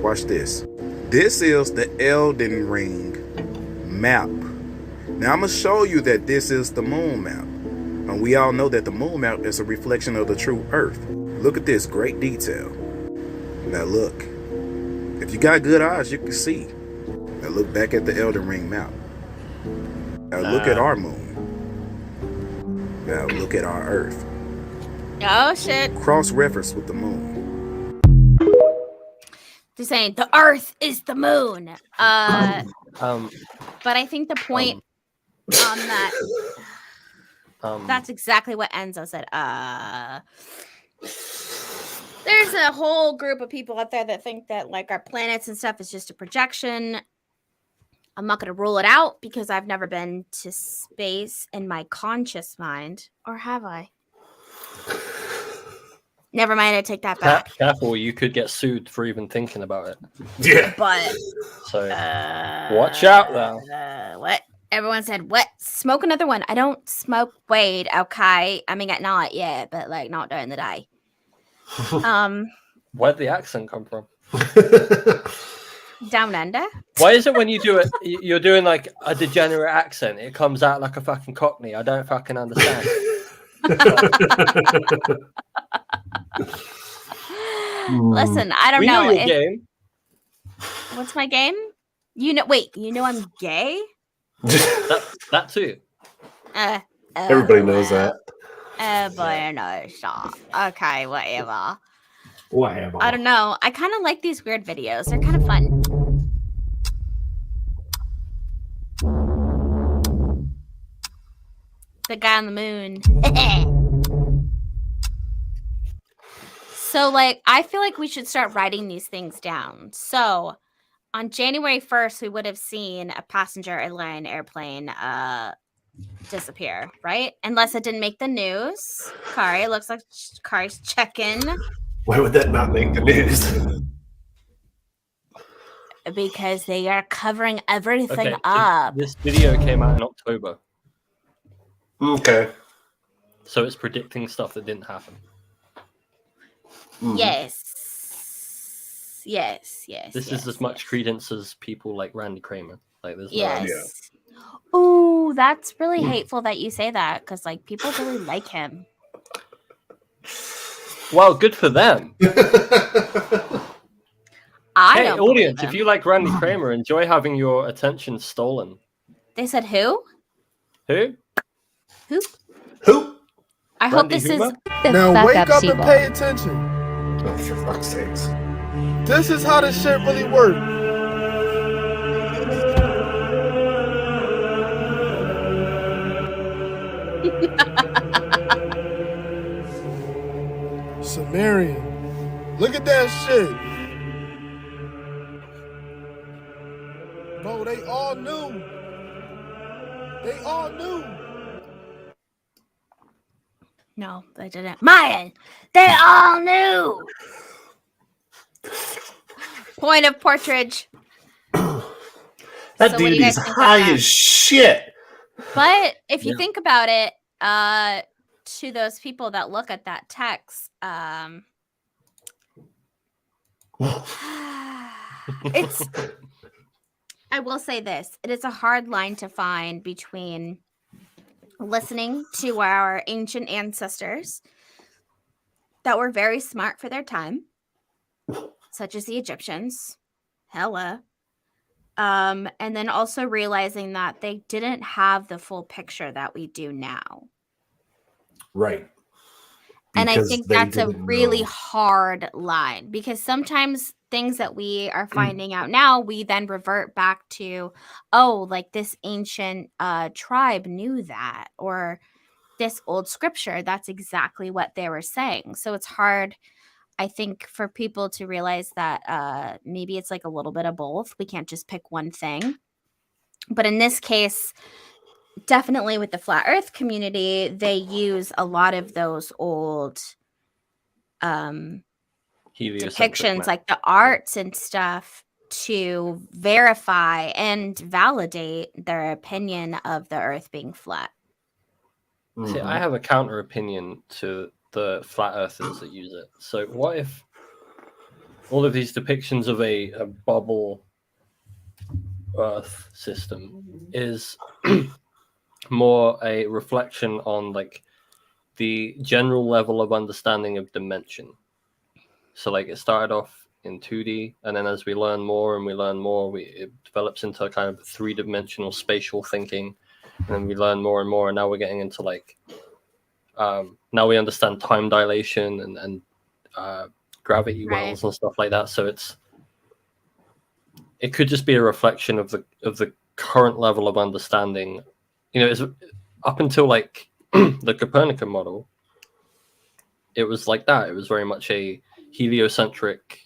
Watch this. This is the Elden Ring map. Now I'm going to show you that this is the moon map. And we all know that the moon map is a reflection of the true Earth. Look at this, great detail. Now look. If you got good eyes, you can see. Now look back at the Elden Ring map. Now look at our moon. Now look at our Earth. Oh shit. Cross-reference with the moon. They're saying the Earth is the moon. But I think the point on that. That's exactly what Enzo said. There's a whole group of people out there that think that like our planets and stuff is just a projection. I'm not going to rule it out because I've never been to space in my conscious mind. Or have I? Never mind, I take that back. Careful, you could get sued for even thinking about it. Yeah. But so watch out now. What? Everyone said, what? Smoke another one. I don't smoke weed, okay? I mean, at night, yeah, but like not during the day. Where'd the accent come from? Down under? Why is it when you do it, you're doing like a degenerate accent, it comes out like a fucking Cockney? I don't fucking understand. Listen, I don't know. Your game. What's my game? Wait, you know I'm gay? that too. Everybody knows that. Everybody knows that. Okay, whatever. Whatever. I don't know. I kind of like these weird videos. They're kind of fun. The guy on the moon. So, like, I feel like we should start writing these things down. So, on January 1st, we would have seen a passenger airplane disappear, right? Unless it didn't make the news. Kari, it looks like Kari's checking. Why would that not make the news? Because they are covering everything up. This video came out in October. Okay. So it's predicting stuff that didn't happen. Yes. This is as much credence as people like Randy Kramer. Like there's yes. Ooh, that's really hateful that you say that because like people really like him. Well, good for them. I hey, don't audience, if you like Randy Kramer, enjoy having your attention stolen. They said who? Who? I hope this is now wake up and pay attention. Oh, for fuck's sakes. This is how this shit really works. Sumerian. Look at that shit. Bro, they all knew. They all knew. No, they didn't. Mayan, they all knew. Point of portrage. That dude is high as shit. But if you think about it, to those people that look at that text, it's. I will say this: it is a hard line to find between listening to our ancient ancestors that were very smart for their time, such as the Egyptians, and then also realizing that they didn't have the full picture that we do now. Right. And I think that's a really hard line because sometimes things that we are finding out now, we then revert back to, oh, like this ancient tribe knew that, or this old scripture, that's exactly what they were saying. So it's hard, I think, for people to realize that maybe it's like a little bit of both. We can't just pick one thing. But in this case, definitely with the flat earth community, they use a lot of those old depictions, like the arts and stuff, to verify and validate their opinion of the earth being flat. See, I have a counter opinion to the flat earthers that use it. So what if all of these depictions of a bubble Earth system is more a reflection on like the general level of understanding of dimension? So like it started off in 2D, and then as we learn more and we learn more, it develops into a kind of three-dimensional spatial thinking, and then we learn more and more, and now we're getting into like now we understand time dilation and gravity wells and stuff like that. So it could just be a reflection of the current level of understanding. It's up until like the Copernican model, it was like that. It was very much a heliocentric,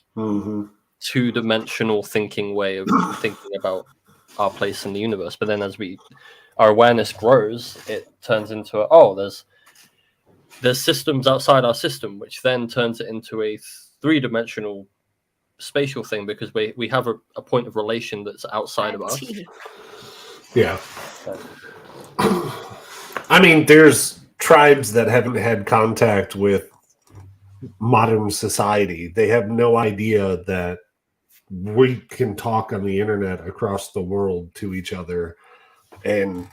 two-dimensional thinking way of thinking about our place in the universe. But then as our awareness grows, it turns into there's systems outside our system, which then turns it into a three-dimensional spatial thing because we have a point of relation that's outside of us. Yeah. I mean, there's tribes that haven't had contact with modern society. They have no idea that we can talk on the internet across the world to each other. And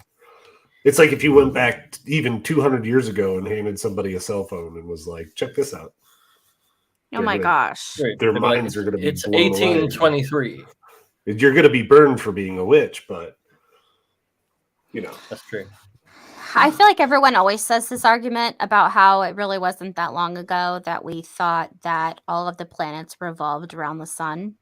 it's like if you went back even 200 years ago and handed somebody a cell phone and was like, check this out. Oh my gosh. Their minds are going to be It's blown away. 1823. You're going to be burned for being a witch, but that's true. I feel like everyone always says this argument about how it really wasn't that long ago that we thought that all of the planets revolved around the sun.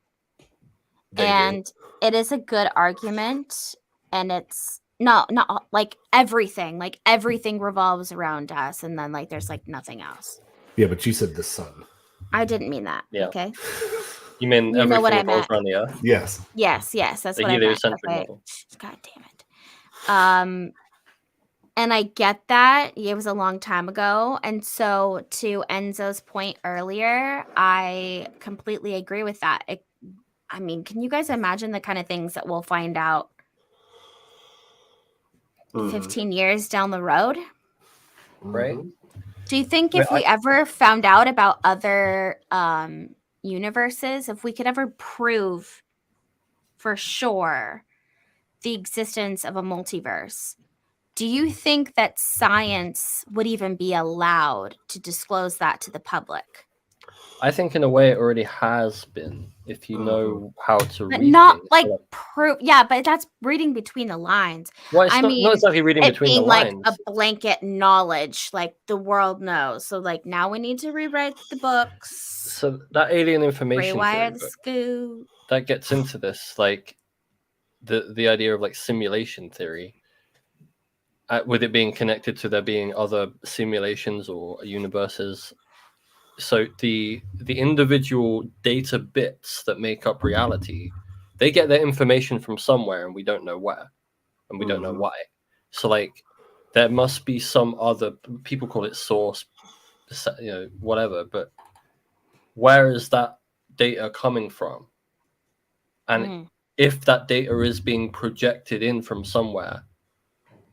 And it is a good argument, and it's not like everything revolves around us, and then like there's like nothing else. Yeah, but you said the sun. I didn't mean that. Yeah. Okay. You mean You know what I everything revolves meant. around the Earth? Yes. Yes, that's The what I meant. heliocentric Okay. model. God damn it. And I get that it was a long time ago, and so to Enzo's point earlier, I completely agree with that. I mean, can you guys imagine the kind of things that we'll find out 15 years down the road? Right. Do you think if we ever found out about other universes, if we could ever prove for sure the existence of a multiverse, do you think that science would even be allowed to disclose that to the public? I think in a way it already has been, if you know how to But read not things. like proof. Yeah, but that's reading between the lines. Well, it's I not mean, exactly reading it between being the like lines. a blanket knowledge, like the world knows. So like now we need to rewrite the books, So that alien information rewire theory the book, scoop. that gets into this, like the idea of like simulation theory, with it being connected to there being other simulations or universes. So the individual data bits that make up reality, they get their information from somewhere, and we don't know where, and we don't know why. So like there must be some other, people call it source, whatever, but where is that data coming from? And if that data is being projected in from somewhere,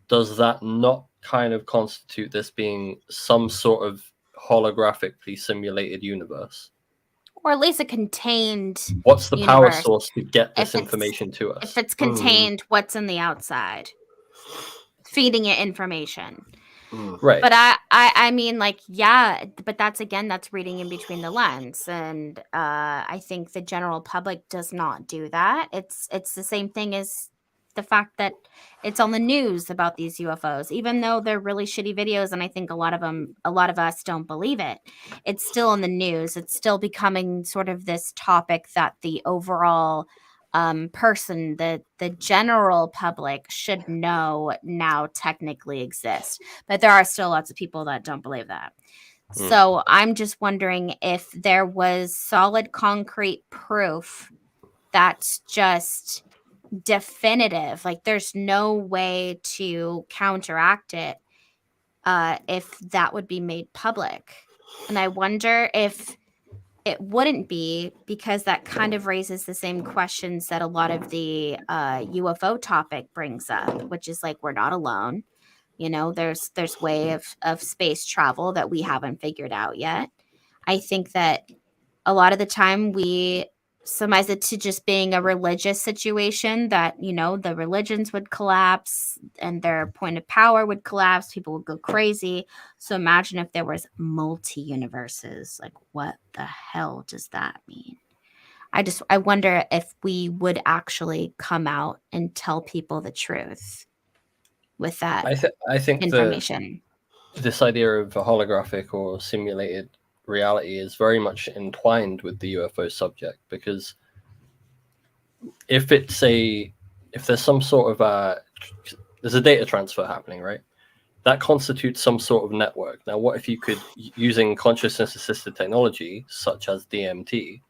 does that not kind of constitute this being some sort of holographically simulated universe? Or at least a contained What's the power universe. source to get this If it's- information to us? If it's contained, what's in the outside? Feeding it information. Right. But I mean, like, yeah, but that's reading in between the lens, and I think the general public does not do that. It's the same thing as the fact that it's on the news about these UFOs, even though they're really shitty videos, and I think a lot of us don't believe it. It's still in the news. It's still becoming sort of this topic that the overall person, the general public should know now technically exists. But there are still lots of people that don't believe that. So I'm just wondering if there was solid concrete proof that's just definitive, like there's no way to counteract it, if that would be made public. And I wonder if it wouldn't be, because that kind of raises the same questions that a lot of the UFO topic brings up, which is like, we're not alone. You know, there's way of space travel that we haven't figured out yet. I think that a lot of the time we surmise it to just being a religious situation, that, you know, the religions would collapse and their point of power would collapse. People would go crazy. So imagine if there was multi-universes. Like, what the hell does that mean? I wonder if we would actually come out and tell people the truth with that I think information. This idea of a holographic or simulated reality is very much entwined with the UFO subject, because if there's some sort of there's a data transfer happening, right? That constitutes some sort of network. Now, what if you could, using consciousness assisted technology such as DMT,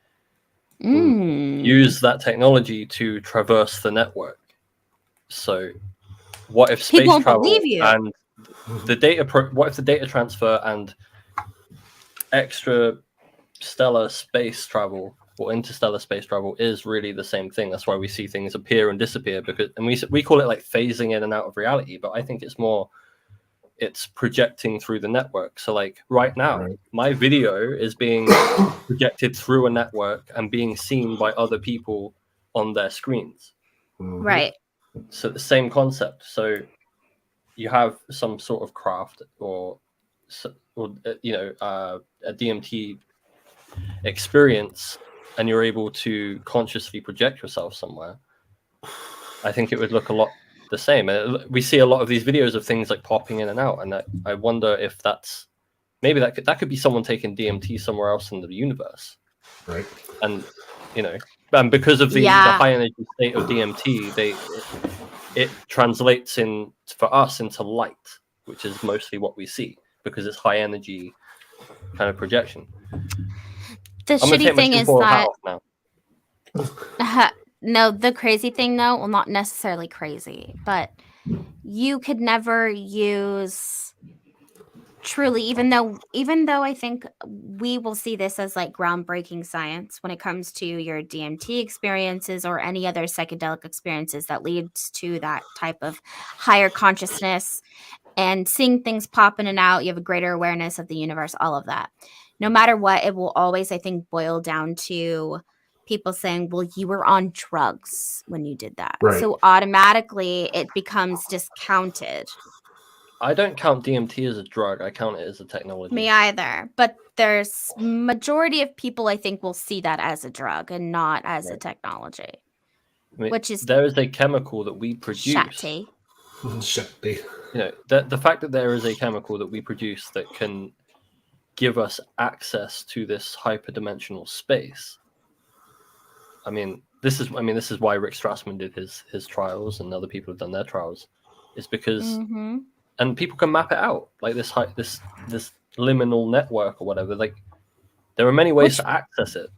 use that technology to traverse the network? So what if space People travel believe you. and the data what if the data transfer and extra stellar space travel or interstellar space travel is really the same thing? That's why we see things appear and disappear, and we call it like phasing in and out of reality, but I think it's projecting through the network. So like right now, my video is being projected through a network and being seen by other people on their screens. Right. So the same concept. So you have some sort of craft or a DMT experience, and you're able to consciously project yourself somewhere. I think it would look a lot the same. We see a lot of these videos of things like popping in and out, and I wonder if maybe that could be someone taking DMT somewhere else in the universe, right? And and because of the high energy state of DMT, it translates for us into light, which is mostly what we see because it's high energy kind of projection. The shitty thing is that now. No, the crazy thing though, well, not necessarily crazy, but you could never use truly, even though I think we will see this as like groundbreaking science when it comes to your DMT experiences or any other psychedelic experiences that leads to that type of higher consciousness and seeing things pop in and out. You have a greater awareness of the universe, all of that. No matter what, it will always, I think, boil down to people saying, well, you were on drugs when you did that. Right. So automatically it becomes discounted. I don't count DMT as a drug. I count it as a technology. Me either. But there's majority of people, I think, will see that as a drug and not as a technology. I mean, which is there is a chemical that we produce. Shakti. Shakti. The fact that there is a chemical that we produce that can give us access to this hyperdimensional space. This is why Rick Strassman did his trials, and other people have done their trials. It's because and people can map it out, like this liminal network or whatever. Like there are many ways to access it.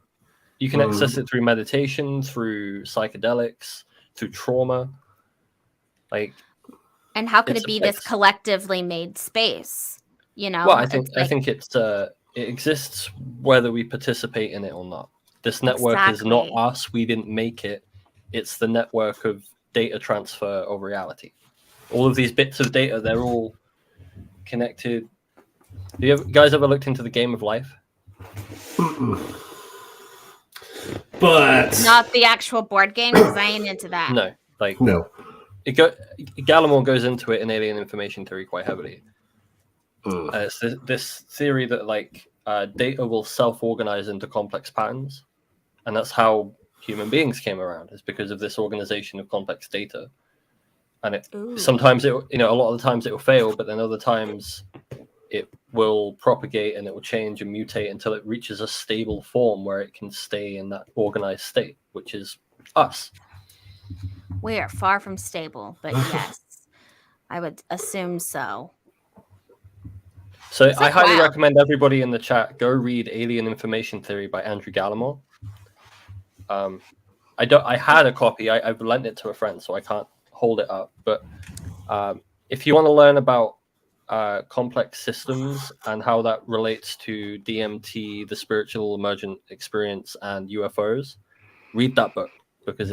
You can access it through meditation, through psychedelics, through trauma. And how could it be this collectively made space? Well, I think it exists whether we participate in it or not. This network is not us. We didn't make it. It's the network of data transfer of reality. All of these bits of data, they're all connected. Do you guys ever looked into the game of life? But not the actual board game, because I ain't into that. No, no. Gallimore goes into it in Alien Information Theory quite heavily. It's this theory that data will self-organize into complex patterns, and that's how human beings came around. Is because of this organization of complex data. And sometimes a lot of the times it will fail, but then other times it will propagate and it will change and mutate until it reaches a stable form where it can stay in that organized state, which is us. We are far from stable, but yes, I would assume so. So I highly recommend everybody in the chat go read Alien Information Theory by Andrew Gallimore. I had a copy. I've lent it to a friend, so I can't hold it up. But if you want to learn about complex systems and how that relates to DMT, the spiritual emergent experience, and UFOs, read that book because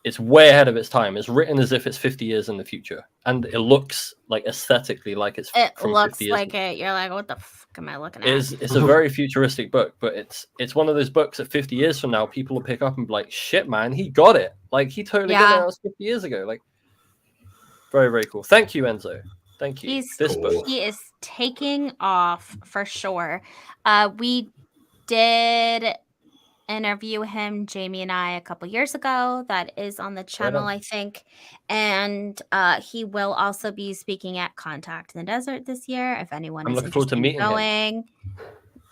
it's way ahead of its time. It's written as if it's 50 years in the future, and it looks like aesthetically like it's It from looks 50 years. like it. You're like, what the fuck am I looking at? It's a very futuristic book, but it's one of those books that 50 years from now people will pick up and be like, shit, man, he got it. Like he totally got it. That was 50 years ago. Like, very, very cool. Thank you, Enzo. Thank you. He is taking off for sure. We did interview him, Jamie and I, a couple years ago. That is on the channel, I think. And he will also be speaking at Contact in the Desert this year. If anyone I'm is looking forward to interested in meeting him. going,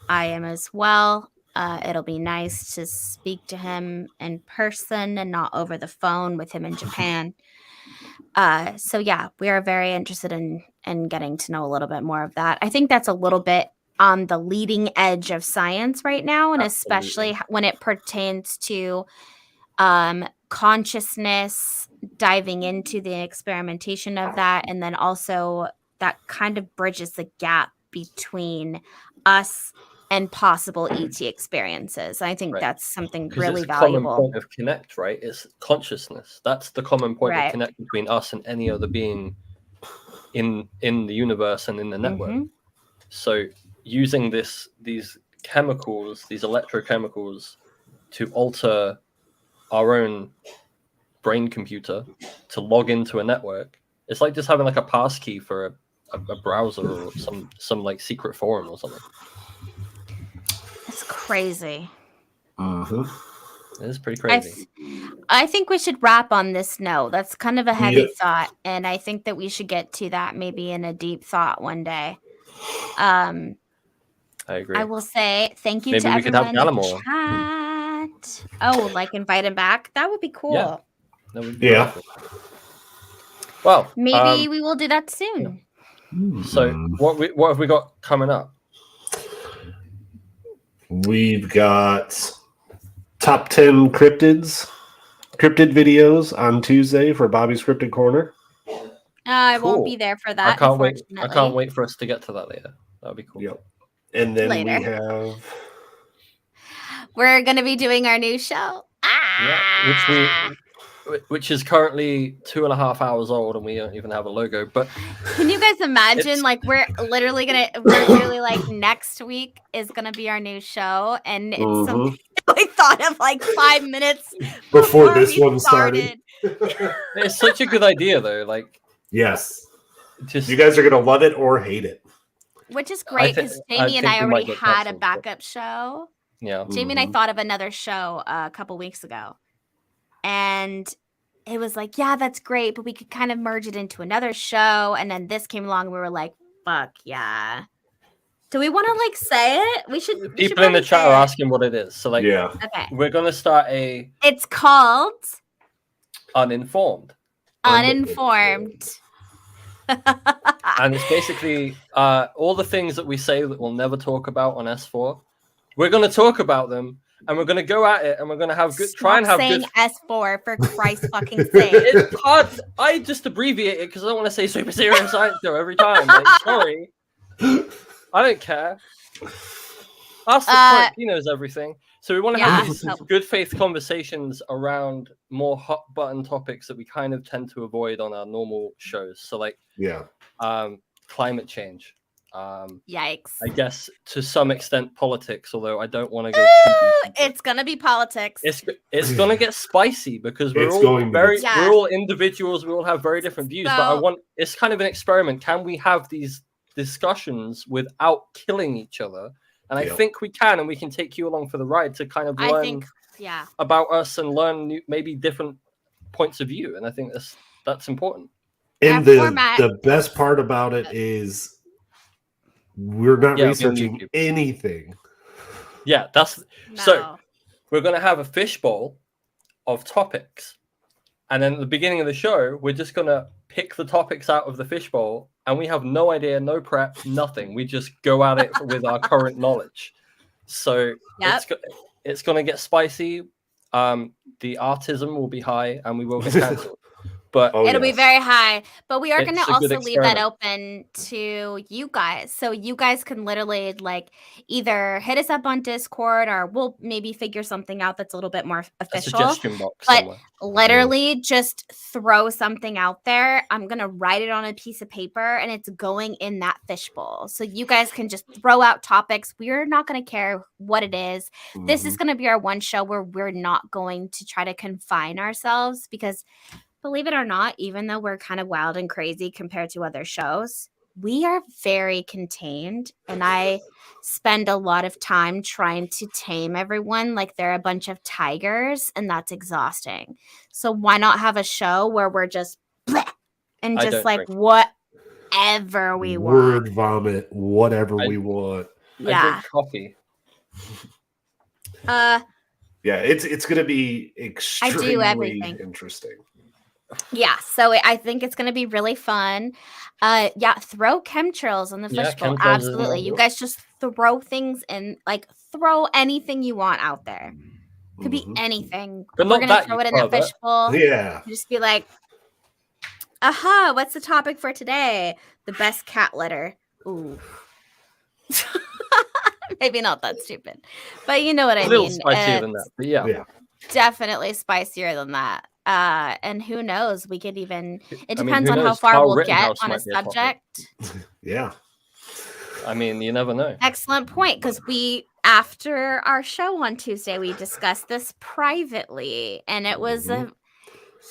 I am as well. It'll be nice to speak to him in person and not over the phone with him in Japan. So yeah, we are very interested in getting to know a little bit more of that. I think that's a little bit on the leading edge of science right now, and especially when it pertains to consciousness, diving into the experimentation of that, and then also that kind of bridges the gap between us and possible ET experiences. I think that's something really it's a valuable. common point of connect, right? It's consciousness. That's the common point of connect between us and any other being in the universe and in the network. So using these chemicals, these electrochemicals, to alter our own brain computer to log into a network, it's like just having like a pass key for a browser or some like secret forum or something. It's crazy. It is pretty crazy. I think we should wrap on this note. That's kind of a heavy thought, and I think that we should get to that maybe in a deep thought one day. I agree. I will say thank you Maybe to we could have everyone in the Gallimore. chat. Oh, like invite him back? That would be cool. Yeah. That would be wonderful. Well, maybe we will do that soon. So what have we got coming up? We've got top 10 cryptid videos on Tuesday for Bobby's Cryptid Corner. I won't be there for that. I can't wait for us to get to that later. That would be cool. Yep. And then Later. We're gonna be doing our new show. Which is currently 2.5 hours old, and we don't even have a logo. But can you guys imagine? Like we're literally like next week is gonna be our new show, and it's something I thought of like 5 minutes before this one started. It's such a good idea, though. Like, yes, you guys are gonna love it or hate it. Which is great because Jamie and I already had a backup show. Yeah, Jamie and I thought of another show a couple weeks ago. And it was like, yeah, that's great, but we could kind of merge it into another show. And then this came along. We were like, fuck yeah. Do we want to like say it? We should. People in the chat are asking what it is. So like, okay. We're going to start It's called Uninformed. Uninformed. And it's basically all the things that we say that we'll never talk about on S4. We're going to talk about them. And we're going to go at it, and we're going to have good. Try and have saying good. S4 for Christ's fucking sake. It's hard. I just abbreviate it because I don't want to say super serious science show every time. Like, sorry, I don't care. Ask the point. He knows everything. So we want to have these good faith conversations around more hot button topics that we kind of tend to avoid on our normal shows. So like, climate change. Yikes. I guess to some extent politics, although I don't want to go too deep. It's gonna be politics. It's gonna get spicy because we're all individuals, we all have very different views, but it's kind of an experiment. Can we have these discussions without killing each other? And I think we can, and we can take you along for the ride to kind of learn about us and learn maybe different points of view. And I think that's important. And the best part about it is we're not researching anything. Yeah, so we're going to have a fishbowl of topics. And then at the beginning of the show, we're just going to pick the topics out of the fishbowl. And we have no idea, no prep, nothing. We just go at it with our current knowledge. So it's going to get spicy. The artism will be high and we will get cancelled. But it'll be very high. But we are It's going to a good also leave that experiment. open to you guys. So you guys can literally like either hit us up on Discord or we'll maybe figure something out that's a little bit more A official. suggestion box But somewhere. literally just throw something out there. I'm going to write it on a piece of paper and it's going in that fishbowl. So you guys can just throw out topics. We're not going to care what it is. This is going to be our one show where we're not going to try to confine ourselves because believe it or not, even though we're kind of wild and crazy compared to other shows, we are very contained. And I spend a lot of time trying to tame everyone like they're a bunch of tigers, and that's exhausting. So why not have a show where we're just bleh, and I just don't like drink. whatever we want. Word vomit, whatever we want. I Yeah. drink coffee. Yeah, it's gonna be I extremely do everything. interesting. Yeah, so I think it's going to be really fun. Yeah, throw chemtrails in the Yeah, fishbowl. chemtrails is Absolutely. You another. guys just throw things in, like throw anything you want out there. Could be anything. But We're not going to that, throw you it in that pervert. fishbowl. Yeah. Just be like, aha, what's the topic for today? The best cat litter. Ooh. Maybe not that stupid. But you know what I A little mean. spicier than that, but yeah. Definitely spicier than that. And who knows? We could even. It I mean, depends who on how knows? far Kyle we'll get Rittenhouse on a might be a topic. subject. Yeah. I mean, you never know. Excellent point. Because we, after our show on Tuesday, we discussed this privately, and it was a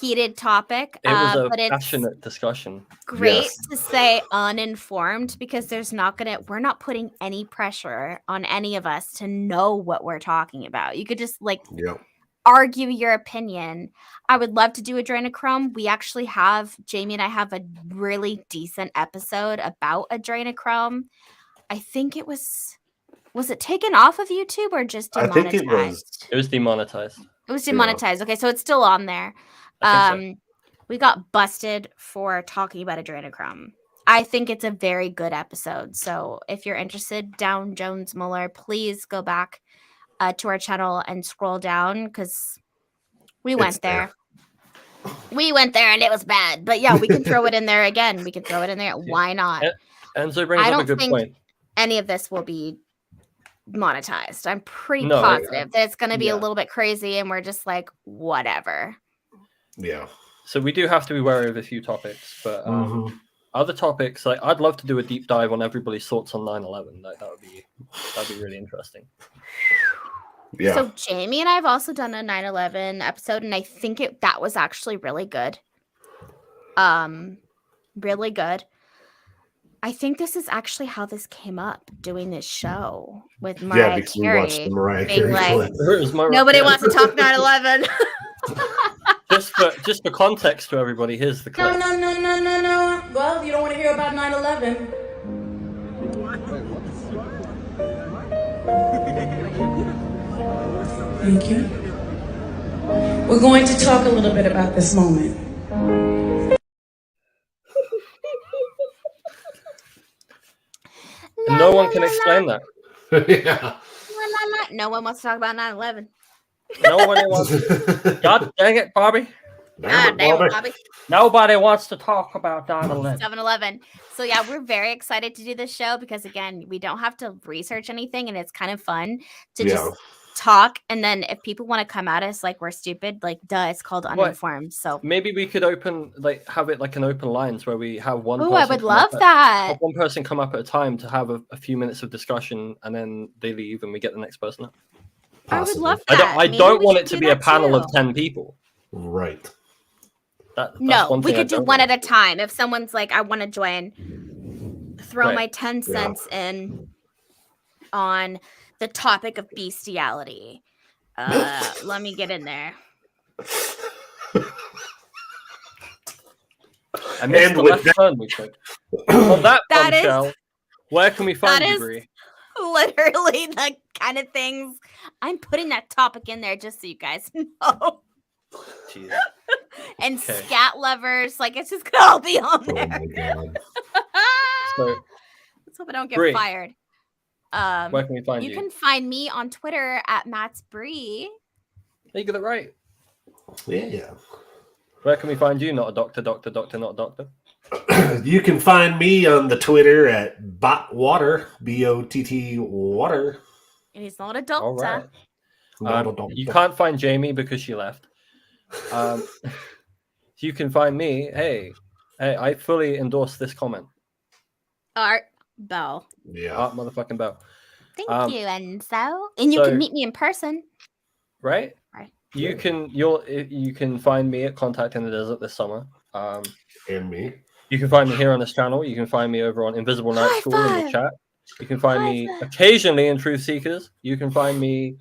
heated topic. It was a but it's passionate discussion. great to say uninformed because we're not putting any pressure on any of us to know what we're talking about. You could just like argue your opinion. I would love to do adrenochrome. We actually have, Jamie and I have a really decent episode about adrenochrome. I think it was it taken off of YouTube or just I demonetized? think it was. It was demonetized. It was demonetized. Okay, so it's still on there. I think We got busted for talking about adrenochrome. I think it's a very good episode. So if you're interested, Down Jones Muller, please go back to our channel and scroll down because we went there. We went there and it was bad. But yeah, we can throw it in there again. We can throw it in there. Why not? Enzo brings I up a don't good think point. any of this will be monetized. I'm pretty No, positive that it's going to be a yeah. little bit crazy and we're just like, whatever. Yeah. So we do have to be wary of a few topics, but other topics, like I'd love to do a deep dive on everybody's thoughts on 9/11. Like that'd be really interesting. Yeah. So Jamie and I have also done a 9/11 episode, and I think that was actually really good. Really good. I think this is actually how this came up, doing this show with Mariah because we Carey. watched the Mariah being Carey like, clip. It was Mariah nobody Carey. wants to talk 9/11. Just for context to everybody, here's the clip. No. Well, you don't want to hear about 9/11. Thank you. We're going to talk a little bit about this moment. And no one can explain that. Yeah. No one wants to talk about 9/11. No one wants. God dang it, Bobby. Damn it, Bobby. Nobody wants to talk about 9/11. 7-Eleven. So yeah, we're very excited to do this show because again, we don't have to research anything and it's kind of fun to just talk. And then if people want to come at us like we're stupid, like duh, it's called uninformed. So Maybe we could have it like an open lines where we have one. Ooh, person I would come love up that. have one person come up at a time to have a few minutes of discussion, and then they leave, and we get the next person up. I would love I that. don't Maybe don't we want should it to do be a that panel of too. 10 people. Right. That's No, one we thing I could do don't one want. at a time. If someone's like, I want to join, throw Right. my 10 cents in on the topic of bestiality. Let me get in there. I missed And the with left turn we took. On that That is- bombshell, where can we find that you, is- Bree? Literally the kind of things I'm putting that topic in there just so you guys know. Jeez. And Okay. scat lovers, like it's just gonna all be on there. Oh my god. So, Let's hope I don't get Bree, fired. where can we find you? You can find me on Twitter at Matt's Bree. You got it right. Yeah. Where can we find you? Not a doctor, not a doctor. You can find me on the Twitter at botwater, BOTT water. And he's not a doctor. All right. Not a doctor. You can't find Jamie because she left. You can find me. Hey, I fully endorse this comment. Art Bell. Yeah. Art motherfucking Bell. Thank you, Enzo. And you can meet me in person. Right? Right. You can find me at Contact in the Desert this summer. And me. You can find me here on this channel. You can find me over on Invisible Night School in the chat. You can find me occasionally in Truth Seekers. You can find me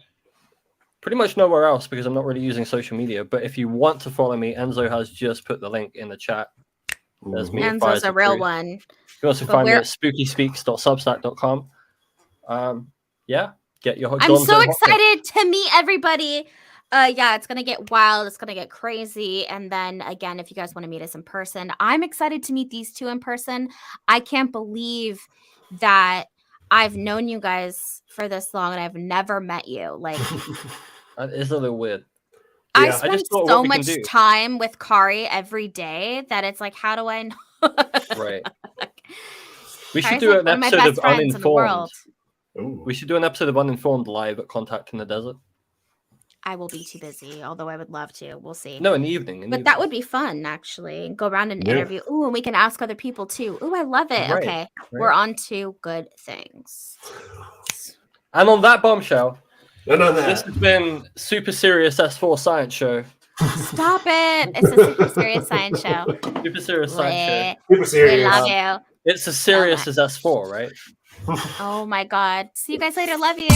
pretty much nowhere else because I'm not really using social media. But if you want to follow me, Enzo has just put the link in the chat. There's me. Enzo's a real one. You can also find me at spookyspeaks.substack.com. Yeah, get your. I'm so excited to meet everybody. Yeah, it's gonna get wild. It's gonna get crazy. And then again, if you guys want to meet us in person, I'm excited to meet these two in person. I can't believe that I've known you guys for this long and I've never met you. Like, it's a little weird. I spend so much time with Kari every day that it's like, how do I know? Right. We should do an episode of Uninformed. We should do an episode of Uninformed live at Contact in the Desert. I will be too busy, although I would love to. We'll see. No, in the evening. But that would be fun, actually. Go around and interview. Ooh, and we can ask other people too. Ooh, I love it. Right, okay, right. we're on to good things. And on that bombshell, this has been Super Serious S4 Science Show. Stop it. It's a super serious science show. Super Serious Science Show. Super serious. We love you. It's as serious as S4, right? Oh my God. See you guys later. Love you.